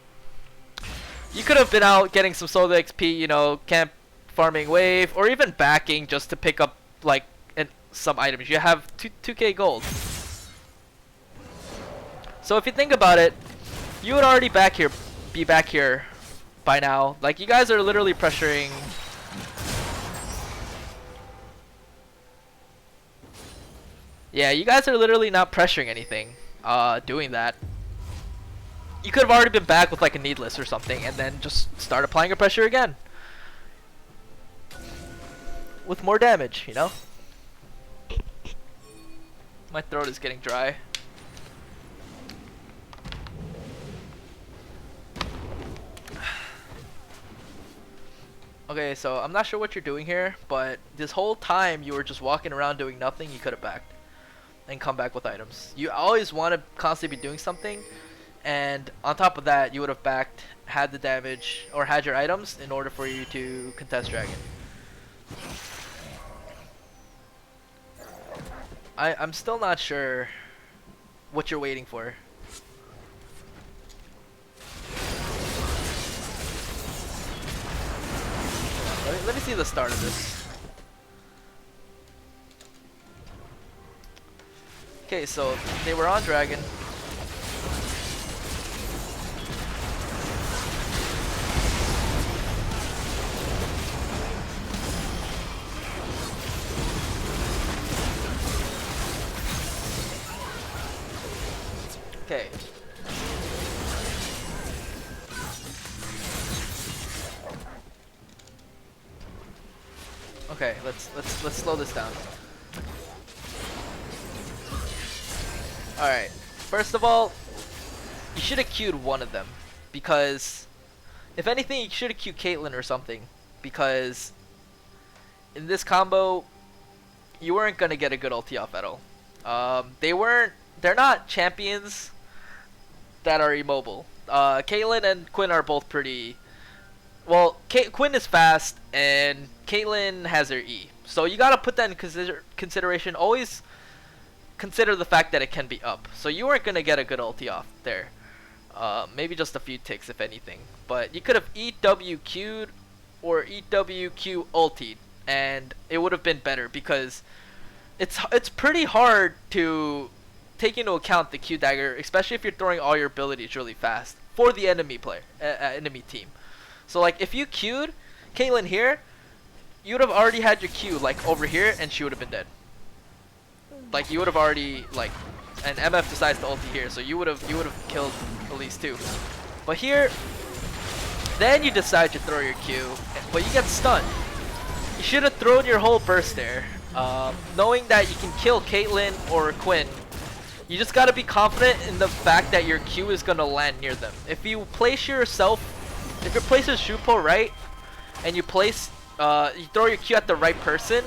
You could have been out getting some solo XP, you know, camp farming wave, or even backing just to pick up like some items. You have 2k gold. So if you think about it, you would already be back here by now. Like, you guys are literally pressuring. Yeah, you guys are literally not pressuring anything, doing that. You could have already been back with like a needless or something and then just start applying your pressure again. With more damage, you know? My throat is getting dry. Okay, so I'm not sure what you're doing here, but this whole time you were just walking around doing nothing, you could have backed and come back with items. You always want to constantly be doing something, and on top of that, you would have backed, had the damage, or had your items in order for you to contest Dragon. I'm still not sure what you're waiting for. Let me see the start of this. Okay, so they were on Dragon. Okay. Okay, let's slow this down. Alright, first of all, you should have queued one of them, because if anything, you should have queued Caitlyn or something, because in this combo, you weren't gonna get a good ulti off at all. They're not champions that are immobile. Caitlyn and Quinn are both pretty. Well, Quinn is fast and Caitlyn has her E, so you gotta put that in consideration. Always consider the fact that it can be up. So you weren't gonna get a good ulti off there. Maybe just a few ticks if anything. But you could have EWQ'd or EWQ ultied, and it would have been better because it's pretty hard to take into account the Q dagger, especially if you're throwing all your abilities really fast for the enemy player, enemy team. So like if you queued Caitlyn here, you would have already had your Q like over here, and she would have been dead. Like you would have already like, and MF decides to ulti here, so you would have killed at least 2. But here, then you decide to throw your Q, but you get stunned. You should have thrown your whole burst there, knowing that you can kill Caitlyn or Quinn. You just gotta be confident in the fact that your Q is gonna land near them. If you place yourself, if your place is Shupo right, and you place, you throw your Q at the right person,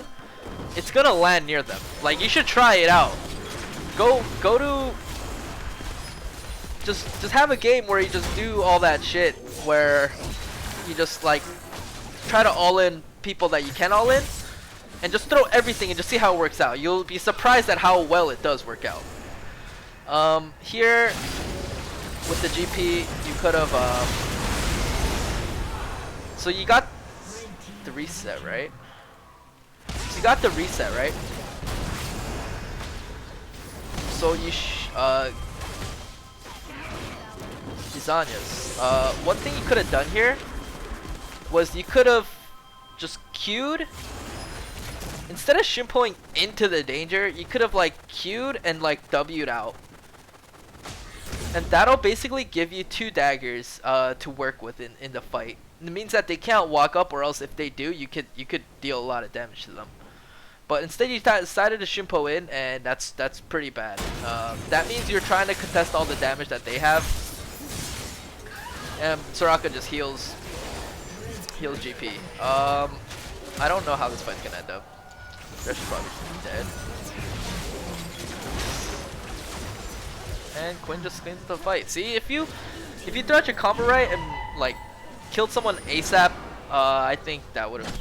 it's gonna land near them. Like you should try it out. Go to, just have a game where you just do all that shit, where you just like try to all in people that you can all in, and just throw everything and just see how it works out. You'll be surprised at how well it does work out. Here with the GP, you could have, so you got the reset, right? So you got the reset, right? So you Zanyas. One thing you could have done here was you could have just queued. Instead of shimpoing into the danger, you could have like queued and like W'd out. And that'll basically give you 2 daggers to work with in the fight. It means that they can't walk up, or else if they do, you could deal a lot of damage to them. But instead you decided to shimpo in, and that's pretty bad. That means you're trying to contest all the damage that they have. And Soraka just heals GP. I don't know how this fight's gonna end up. Thresh is probably dead. And Quinn just cleans the fight. See, if you throw out your combo right and like killed someone ASAP, I think that would have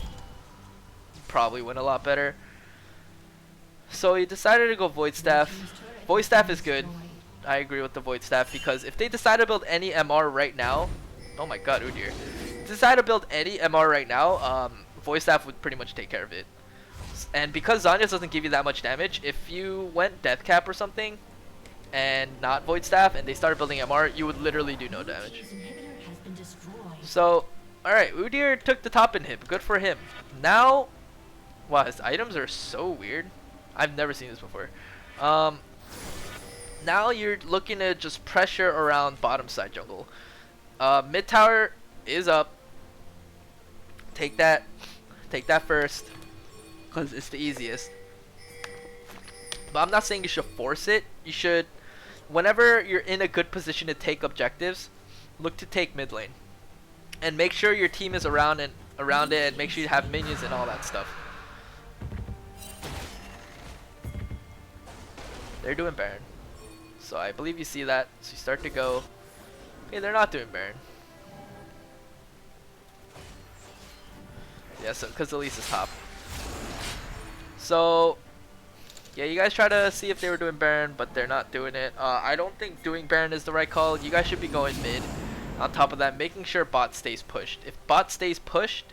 probably went a lot better. So he decided to go Void Staff. Void Staff is good. I agree with the Void Staff, because if they decide to build any MR right now, oh my god, Udyr. If they decide to build any MR right now, Void Staff would pretty much take care of it. And because Zanyas doesn't give you that much damage, if you went Death Cap or something and not Void Staff and they started building MR, you would literally do no damage. So, alright, Udyr took the top inhib. Good for him. Now, wow, his items are so weird. I've never seen this before. Now you're looking to just pressure around bottom side jungle. Mid tower is up. Take that first, because it's the easiest. But I'm not saying you should force it. You should, whenever you're in a good position to take objectives, look to take mid lane, and make sure your team is around it, and make sure you have minions and all that stuff. They're doing Baron, so I believe you see that. So you start to go. Okay, they're not doing Baron. Yeah, so because Elise is top. So yeah, you guys try to see if they were doing Baron, but they're not doing it. I don't think doing Baron is the right call. You guys should be going mid. On top of that, making sure bot stays pushed. If bot stays pushed,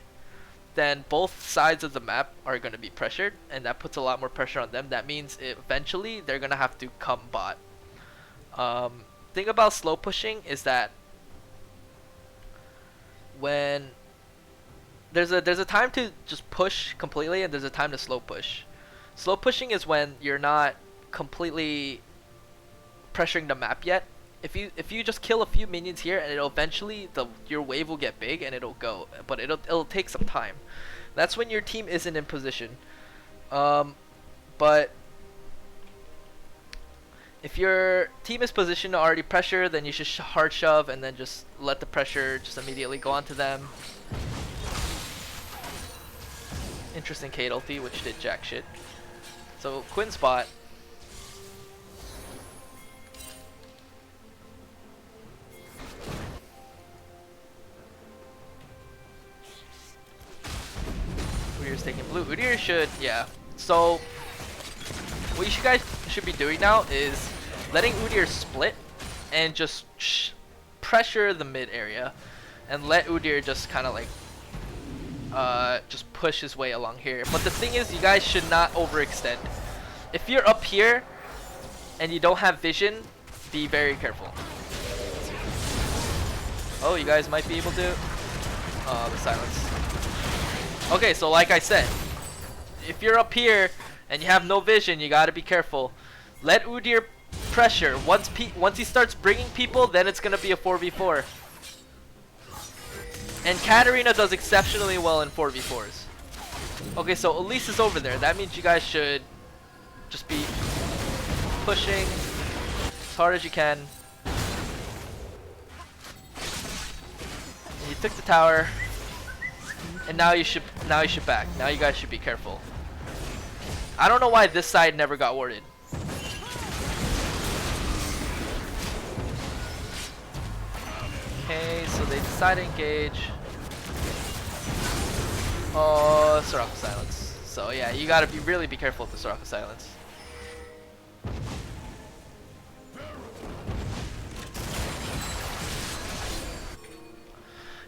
then both sides of the map are going to be pressured, and that puts a lot more pressure on them. That means eventually they're going to have to come bot. Thing about slow pushing is that when there's a time to just push completely, and there's a time to slow push. Slow pushing is when you're not completely pressuring the map yet. If you just kill a few minions here, and it'll eventually your wave will get big and it'll go, but it'll take some time. That's when your team isn't in position. But if your team is positioned to already pressure, then you should hard shove and then just let the pressure just immediately go onto them. Interesting Kate ulti, which did jack shit. So Quinn's bot. Udyr's taking blue. Udyr should, yeah. So what you guys should be doing now is letting Udyr split and just pressure the mid area, and let Udyr just kind of like just push his way along here. But the thing is, you guys should not overextend. If you're up here and you don't have vision, be very careful. Oh, you guys might be able to. The silence. Okay, so like I said, if you're up here and you have no vision, you gotta be careful. Let Udyr pressure. Once he starts bringing people, then it's gonna be a 4v4. And Katarina does exceptionally well in 4v4s. Okay, so Elise is over there. That means you guys should just be pushing as hard as you can. And you took the tower. And now you should back. Now you guys should be careful. I don't know why this side never got warded. Okay, so they decide to engage. Oh, Soraka silence. So yeah, you gotta really be careful with the Soraka silence.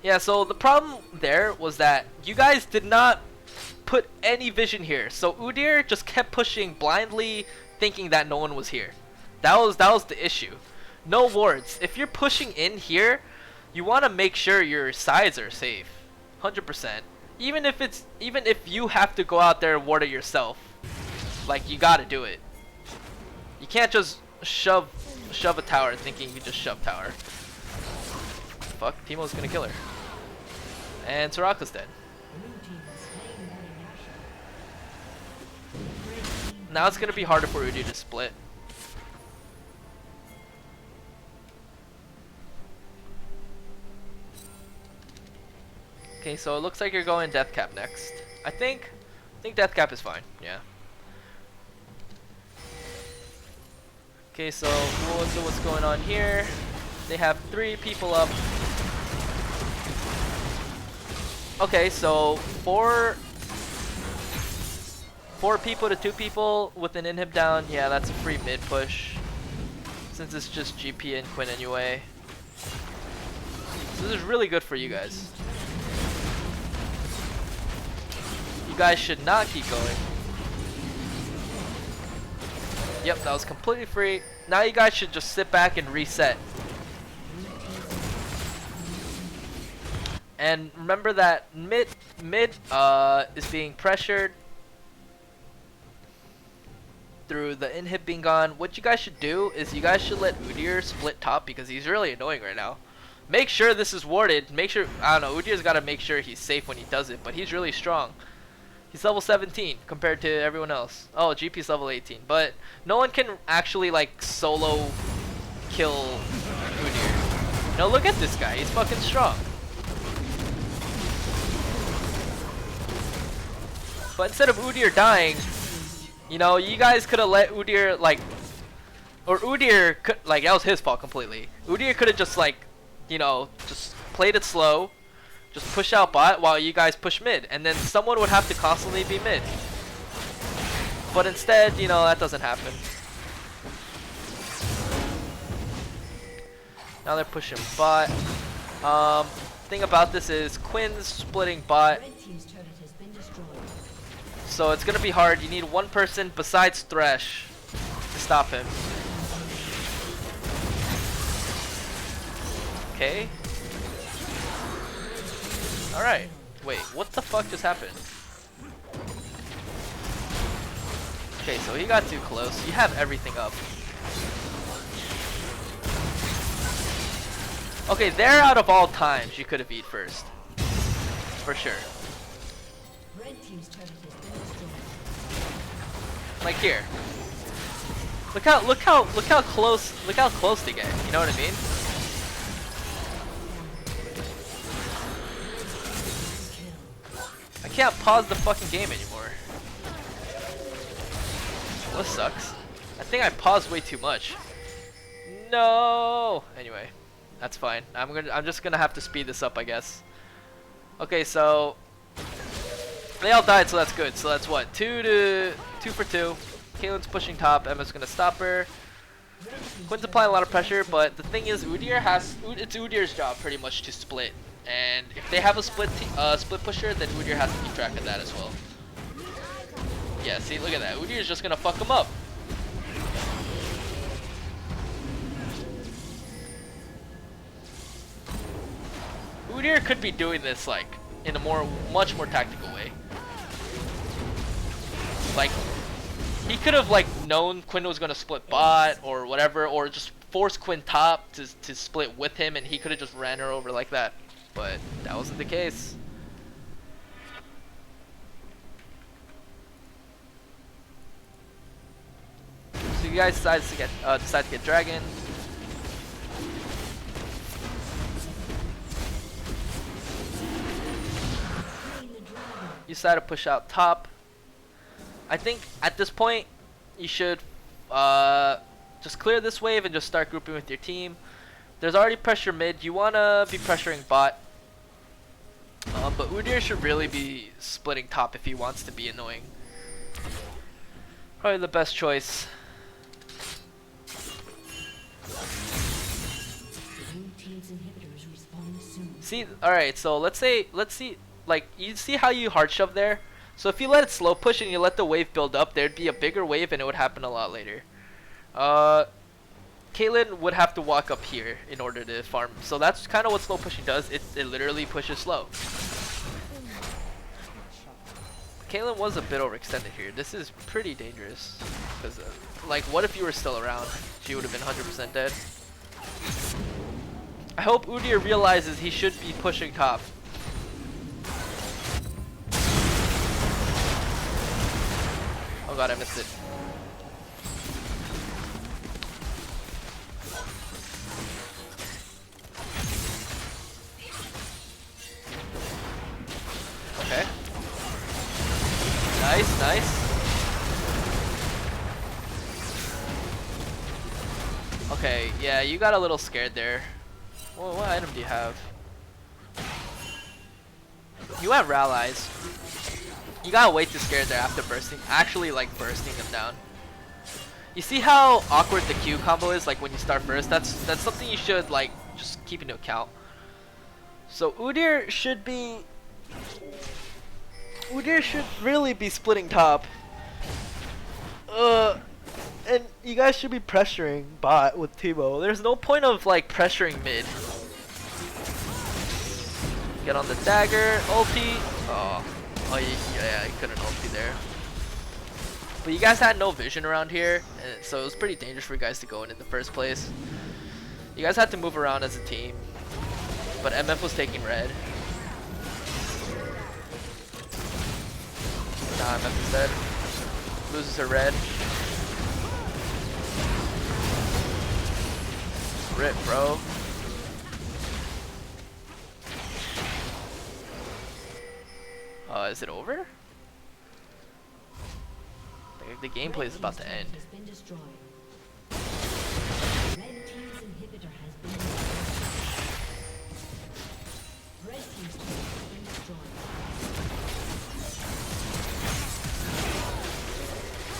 Yeah, so the problem there was that you guys did not put any vision here. So Udyr just kept pushing blindly, thinking that no one was here. That was the issue. No wards. If you're pushing in here, you want to make sure your sides are safe. 100%. Even if you have to go out there and ward it yourself, like, you gotta do it. You can't just shove a tower thinking you just shove tower. Fuck, Teemo's gonna kill her. And Soraka's dead. Now it's gonna be harder for Udyr to split. Okay, so it looks like you're going Death Cap next. I think Death Cap is fine. Yeah. Okay, so what's going on here? They have 3 people up. Okay, so 4 people to 2 people with an inhib down. Yeah, that's a free mid push. Since it's just GP and Quinn anyway. So this is really good for you guys. You guys should not keep going. Yep, that was completely free. Now you guys should just sit back and reset. And remember that mid is being pressured through the inhib being gone. What you guys should do is you guys should let Udyr split top because he's really annoying right now. Make sure this is warded. Make sure, I don't know, Udyr's got to make sure he's safe when he does it, but he's really strong. He's level 17 compared to everyone else. Oh, GP's level 18, but no one can actually like solo kill Udyr. No, look at this guy. He's fucking strong. But instead of Udyr dying, you know, you guys could have let Udyr like, or Udyr could like, that was his fault completely. Udyr could have just like, you know, just played it slow. Just push out bot while you guys push mid, and then someone would have to constantly be mid. But instead, you know, that doesn't happen. Now they're pushing bot. Thing about this is Quinn's splitting bot. So it's gonna be hard. You need one person besides Thresh to stop him. Okay. Alright. Wait, what the fuck just happened? Okay, so he got too close. You have everything up. Okay, there out of all times you could have beat first. For sure. Like here. Look how close they get. You know what I mean? I can't pause the fucking game anymore. Well, this sucks. I think I paused way too much. No. Anyway, that's fine. I'm just gonna have to speed this up, I guess. Okay, so they all died, so that's good. So that's what, 2 for 2. Caitlyn's pushing top. Emma's gonna stop her. Quinn's applying a lot of pressure, but the thing is, it's Udyr's job pretty much to split. And if they have a split pusher, then Udyr has to keep track of that as well. Yeah, see, look at that. Udyr's just gonna fuck him up. Udyr could be doing this like in a much more tactical way. Like, he could have like known Quinn was gonna split bot or whatever, or just force Quinn top to split with him, and he could have just ran her over like that. But that wasn't the case. So you guys decide to get dragon. You decide to push out top. I think at this point you should just clear this wave and just start grouping with your team. There's already pressure mid. You wanna be pressuring bot. But Udyr should really be splitting top if he wants to be annoying. Probably the best choice. See, alright, so let's see, like, you see how you hard shove there? So if you let it slow push and you let the wave build up, there'd be a bigger wave and it would happen a lot later. Caitlyn would have to walk up here in order to farm. So that's kind of what slow pushing does. It literally pushes slow. Caitlyn was a bit overextended here. This is pretty dangerous. Because, like, what if you were still around? She would have been 100% dead. I hope Udyr realizes he should be pushing top. Oh god, I missed it. Okay. Nice, nice. Okay, yeah, you got a little scared there. Whoa, what item do you have? You have rallies. You gotta wait to scare there after bursting. Actually, like bursting them down. You see how awkward the Q combo is, like when you start first? That's something you should like just keep into account. So Udyr should really be splitting top. And you guys should be pressuring bot with Timo. There's no point of like pressuring mid. Get on the dagger, ulti. Oh yeah, I couldn't ulti there. But you guys had no vision around here, and so it was pretty dangerous for you guys to go in the first place. You guys had to move around as a team, but MF was taking red. Nah, MF is dead. Loses her red. Rip, bro. Is it over? The gameplay is about to end.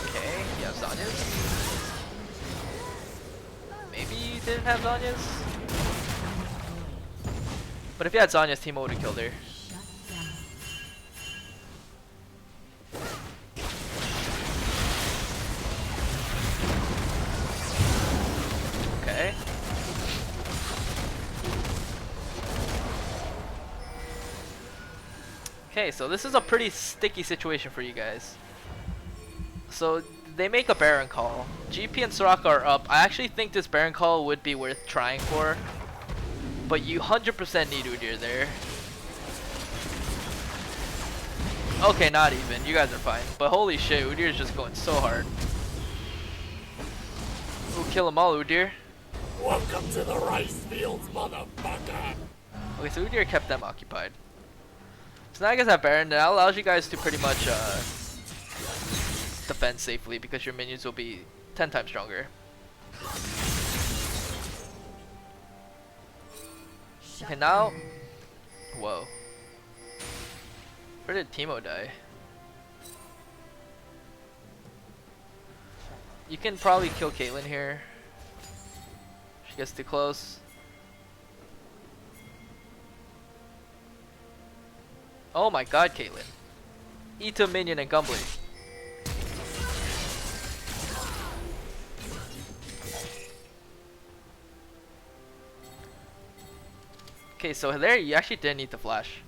Okay, you have Zanya's. Maybe you didn't have Zanya's? But if you had Zanya's, Timo would have killed her. Okay. Okay, so this is a pretty sticky situation for you guys. So they make a Baron call. GP and Soraka are up. I actually think this Baron call would be worth trying for. But you 100% need Udyr there. Okay, not even. You guys are fine. But holy shit, Udyr is just going so hard. Ooh, kill them all, Udyr. Welcome to the rice fields, motherfucker! Okay, so Udyr kept them occupied. So now you guys have Baron. That allows you guys to pretty much defend safely because your minions will be 10 times stronger. Okay, now... Whoa. Where did Timo die? You can probably kill Caitlyn here. She gets too close. Oh my god, Caitlyn. Eat a minion and Gumblade. Okay, so there you actually didn't need the flash.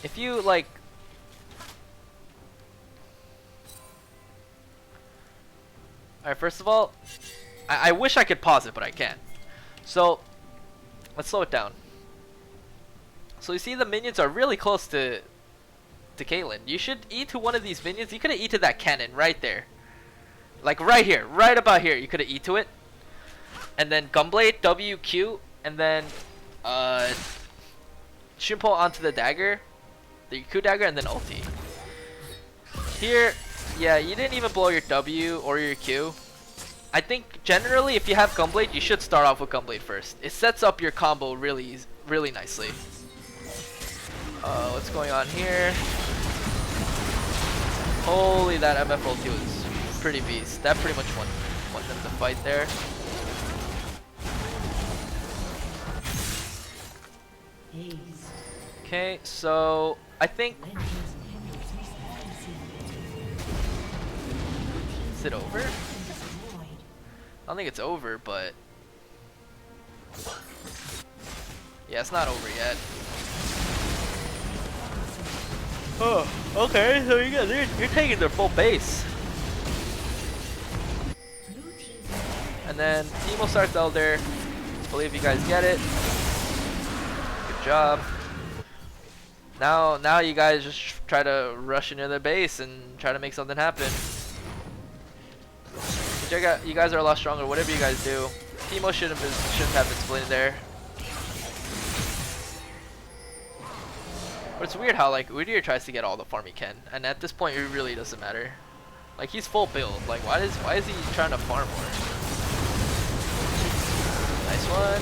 If you like... Alright, first of all, I wish I could pause it, but I can't. So, let's slow it down. So you see the minions are really close to Caitlyn. You should E to one of these minions. You could have E to that cannon right there. Like right here, right about here. You could have E to it. And then Gunblade, WQ, and then Shimpo onto the dagger. The Q dagger, and then ulti. Here, yeah, you didn't even blow your W or your Q. I think generally if you have Gunblade, you should start off with Gunblade first. It sets up your combo really nicely. What's going on here? Holy, that MF ulti was pretty beast. That pretty much won them the fight there. Okay, so I think Is it over? I Destroyed. don't think it's over, but yeah, it's not over yet. Oh, okay. So you're taking their full base, Blue team's turret and then Teemo starts Elder. Believe you guys get it. Good job. Now you guys just try to rush into their base and try to make something happen. You guys are a lot stronger. Whatever you guys do, Teemo shouldn't have been splitting there. But it's weird how like Udyr tries to get all the farm he can, and at this point it really doesn't matter. Like he's full build. Like why is he trying to farm more? Nice one.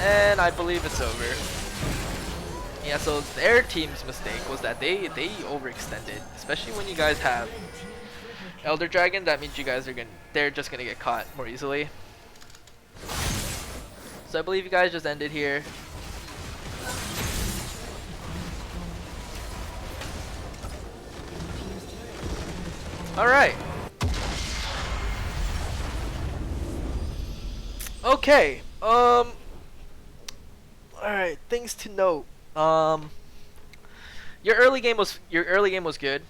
And I believe it's over. Yeah, so their team's mistake was that they overextended, especially when you guys have Elder Dragon. That means you guys are they're just gonna get caught more easily. So I believe you guys just ended here. All right. Okay. All right. Things to note. Your early game was good.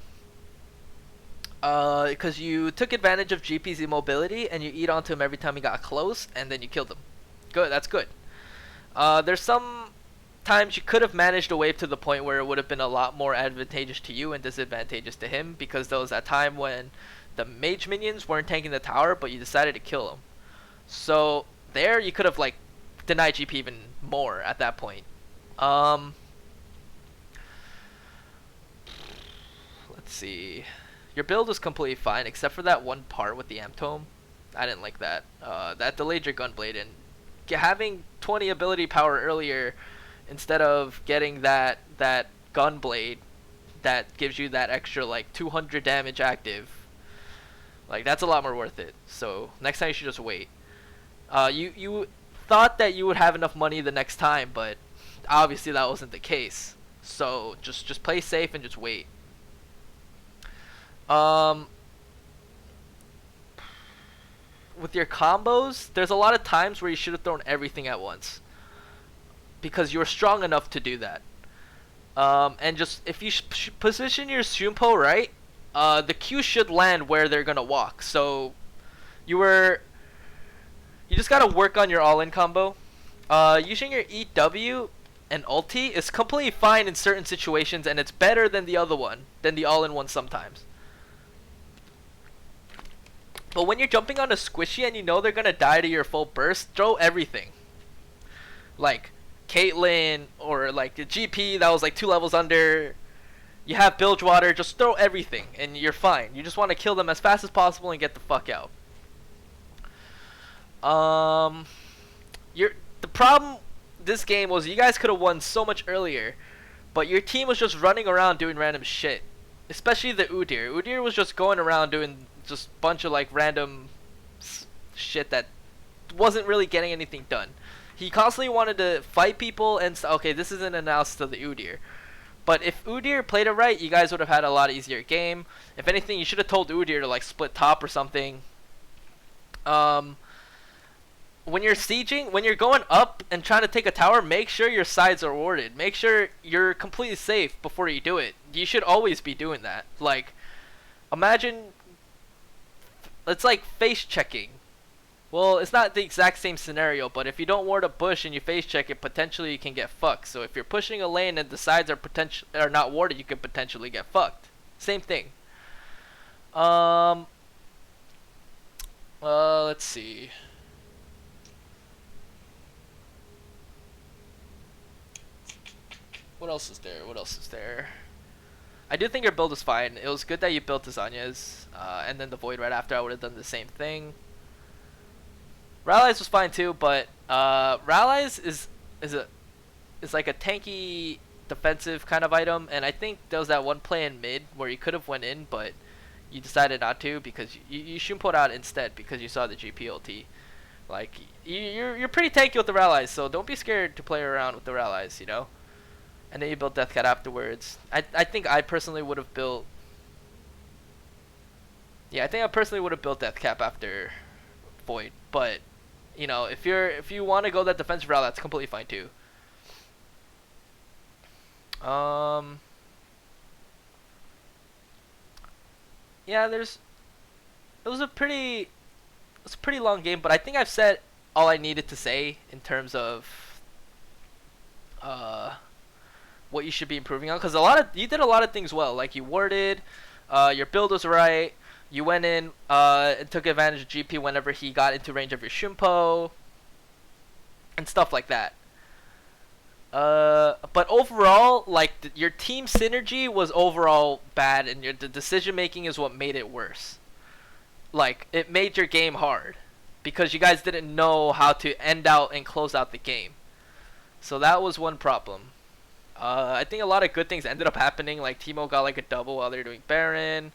Because you took advantage of GP's immobility and you eat onto him every time he got close, and then you killed him. Good. That's good. There's some times you could have managed a wave to the point where it would have been a lot more advantageous to you and disadvantageous to him, because there was that time when the mage minions weren't tanking the tower, but you decided to kill them. So there you could have like denied GP even more at that point. Let's see. Your build was completely fine except for that one part with the Amp Tome. I didn't like that. That delayed your Gunblade, and having 20 ability power earlier instead of getting that Gunblade that gives you that extra like 200 damage active, like that's a lot more worth it. So next time you should just wait. You thought that you would have enough money the next time, but obviously that wasn't the case. So just play safe and just wait. With your combos, there's a lot of times where you should have thrown everything at once, because you're strong enough to do that. And just if you position your Shunpo right, the Q should land where they're gonna walk. So you just gotta work on your all-in combo. Using your EW and ulti is completely fine in certain situations, and it's better than the other one, than the all-in one sometimes. But when you're jumping on a squishy and you know they're gonna die to your full burst, throw everything. Like Caitlyn or like the GP that was like 2 levels under. You have Bilgewater, just throw everything and you're fine. You just want to kill them as fast as possible and get the fuck out. The problem this game was you guys could have won so much earlier, but your team was just running around doing random shit. Especially the Udyr. Udyr was just going around doing just a bunch of like random shit that wasn't really getting anything done. He constantly wanted to fight people and okay, this is an analysis of the Udyr. But if Udyr played it right, you guys would have had a lot easier game. If anything, you should have told Udyr to like split top or something. When you're sieging, when you're going up and trying to take a tower, make sure your sides are warded. Make sure you're completely safe before you do it. You should always be doing that. Like, imagine, it's like face checking. Well, it's not the exact same scenario, but if you don't ward a bush and you face check it, potentially you can get fucked. So if you're pushing a lane and the sides are not warded, you could potentially get fucked. Same thing. Let's see. What else is there? I do think your build is fine. It was good that you built the Zanya's, and then the Void right after. I would have done the same thing. Rallies was fine too, but Rallies is like a tanky defensive kind of item, and I think there was that one play in mid where you could have went in, but you decided not to because you should put out instead because you saw the GP ulti. Like you're pretty tanky with the Rallies, so don't be scared to play around with the Rallies, you know. And then you build Death Cat afterwards. I think I personally would have built Yeah, I think I personally would have built Death Cap after Void, but you know, if you want to go that defensive route, that's completely fine too. Yeah, it was a pretty long game, but I think I've said all I needed to say in terms of uh what you should be improving on, because you did a lot of things well. Like you warded, your build was right. You went in and took advantage of GP whenever he got into range of your Shunpo and stuff like that. But overall, like your team synergy was overall bad, and the decision making is what made it worse. Like it made your game hard because you guys didn't know how to end out and close out the game. So that was one problem. I think a lot of good things ended up happening. Like Timo got like a double while they were doing Baron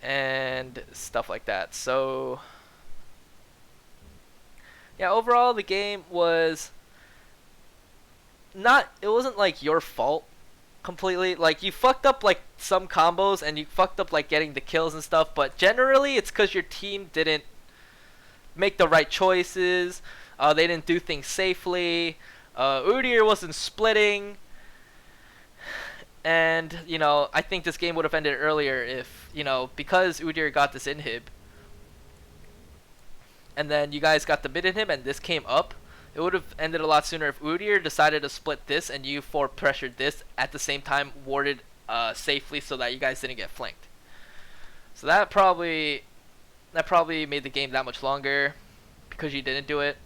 and stuff like that. So yeah, overall the game was not. It wasn't like your fault completely. Like you fucked up like some combos and you fucked up like getting the kills and stuff. But generally, it's because your team didn't make the right choices. They didn't do things safely. Udyr wasn't splitting. And, you know, I think this game would have ended earlier if, you know, because Udyr got this inhib, and then you guys got the mid inhib and this came up, it would have ended a lot sooner if Udyr decided to split this and you four pressured this at the same time, warded safely so that you guys didn't get flanked. So that probably made the game that much longer because you didn't do it.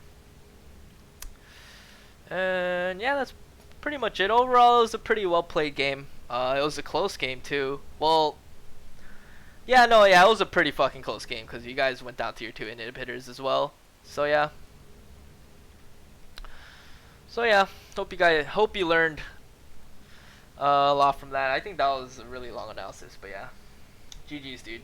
And yeah, that's pretty much it. Overall, it was a pretty well played game. It was a close game too. Well, yeah, it was a pretty fucking close game because you guys went down to your 2 inhibitors as well. So yeah, hope you learned a lot from that. I think that was a really long analysis, but yeah, GG's, dude.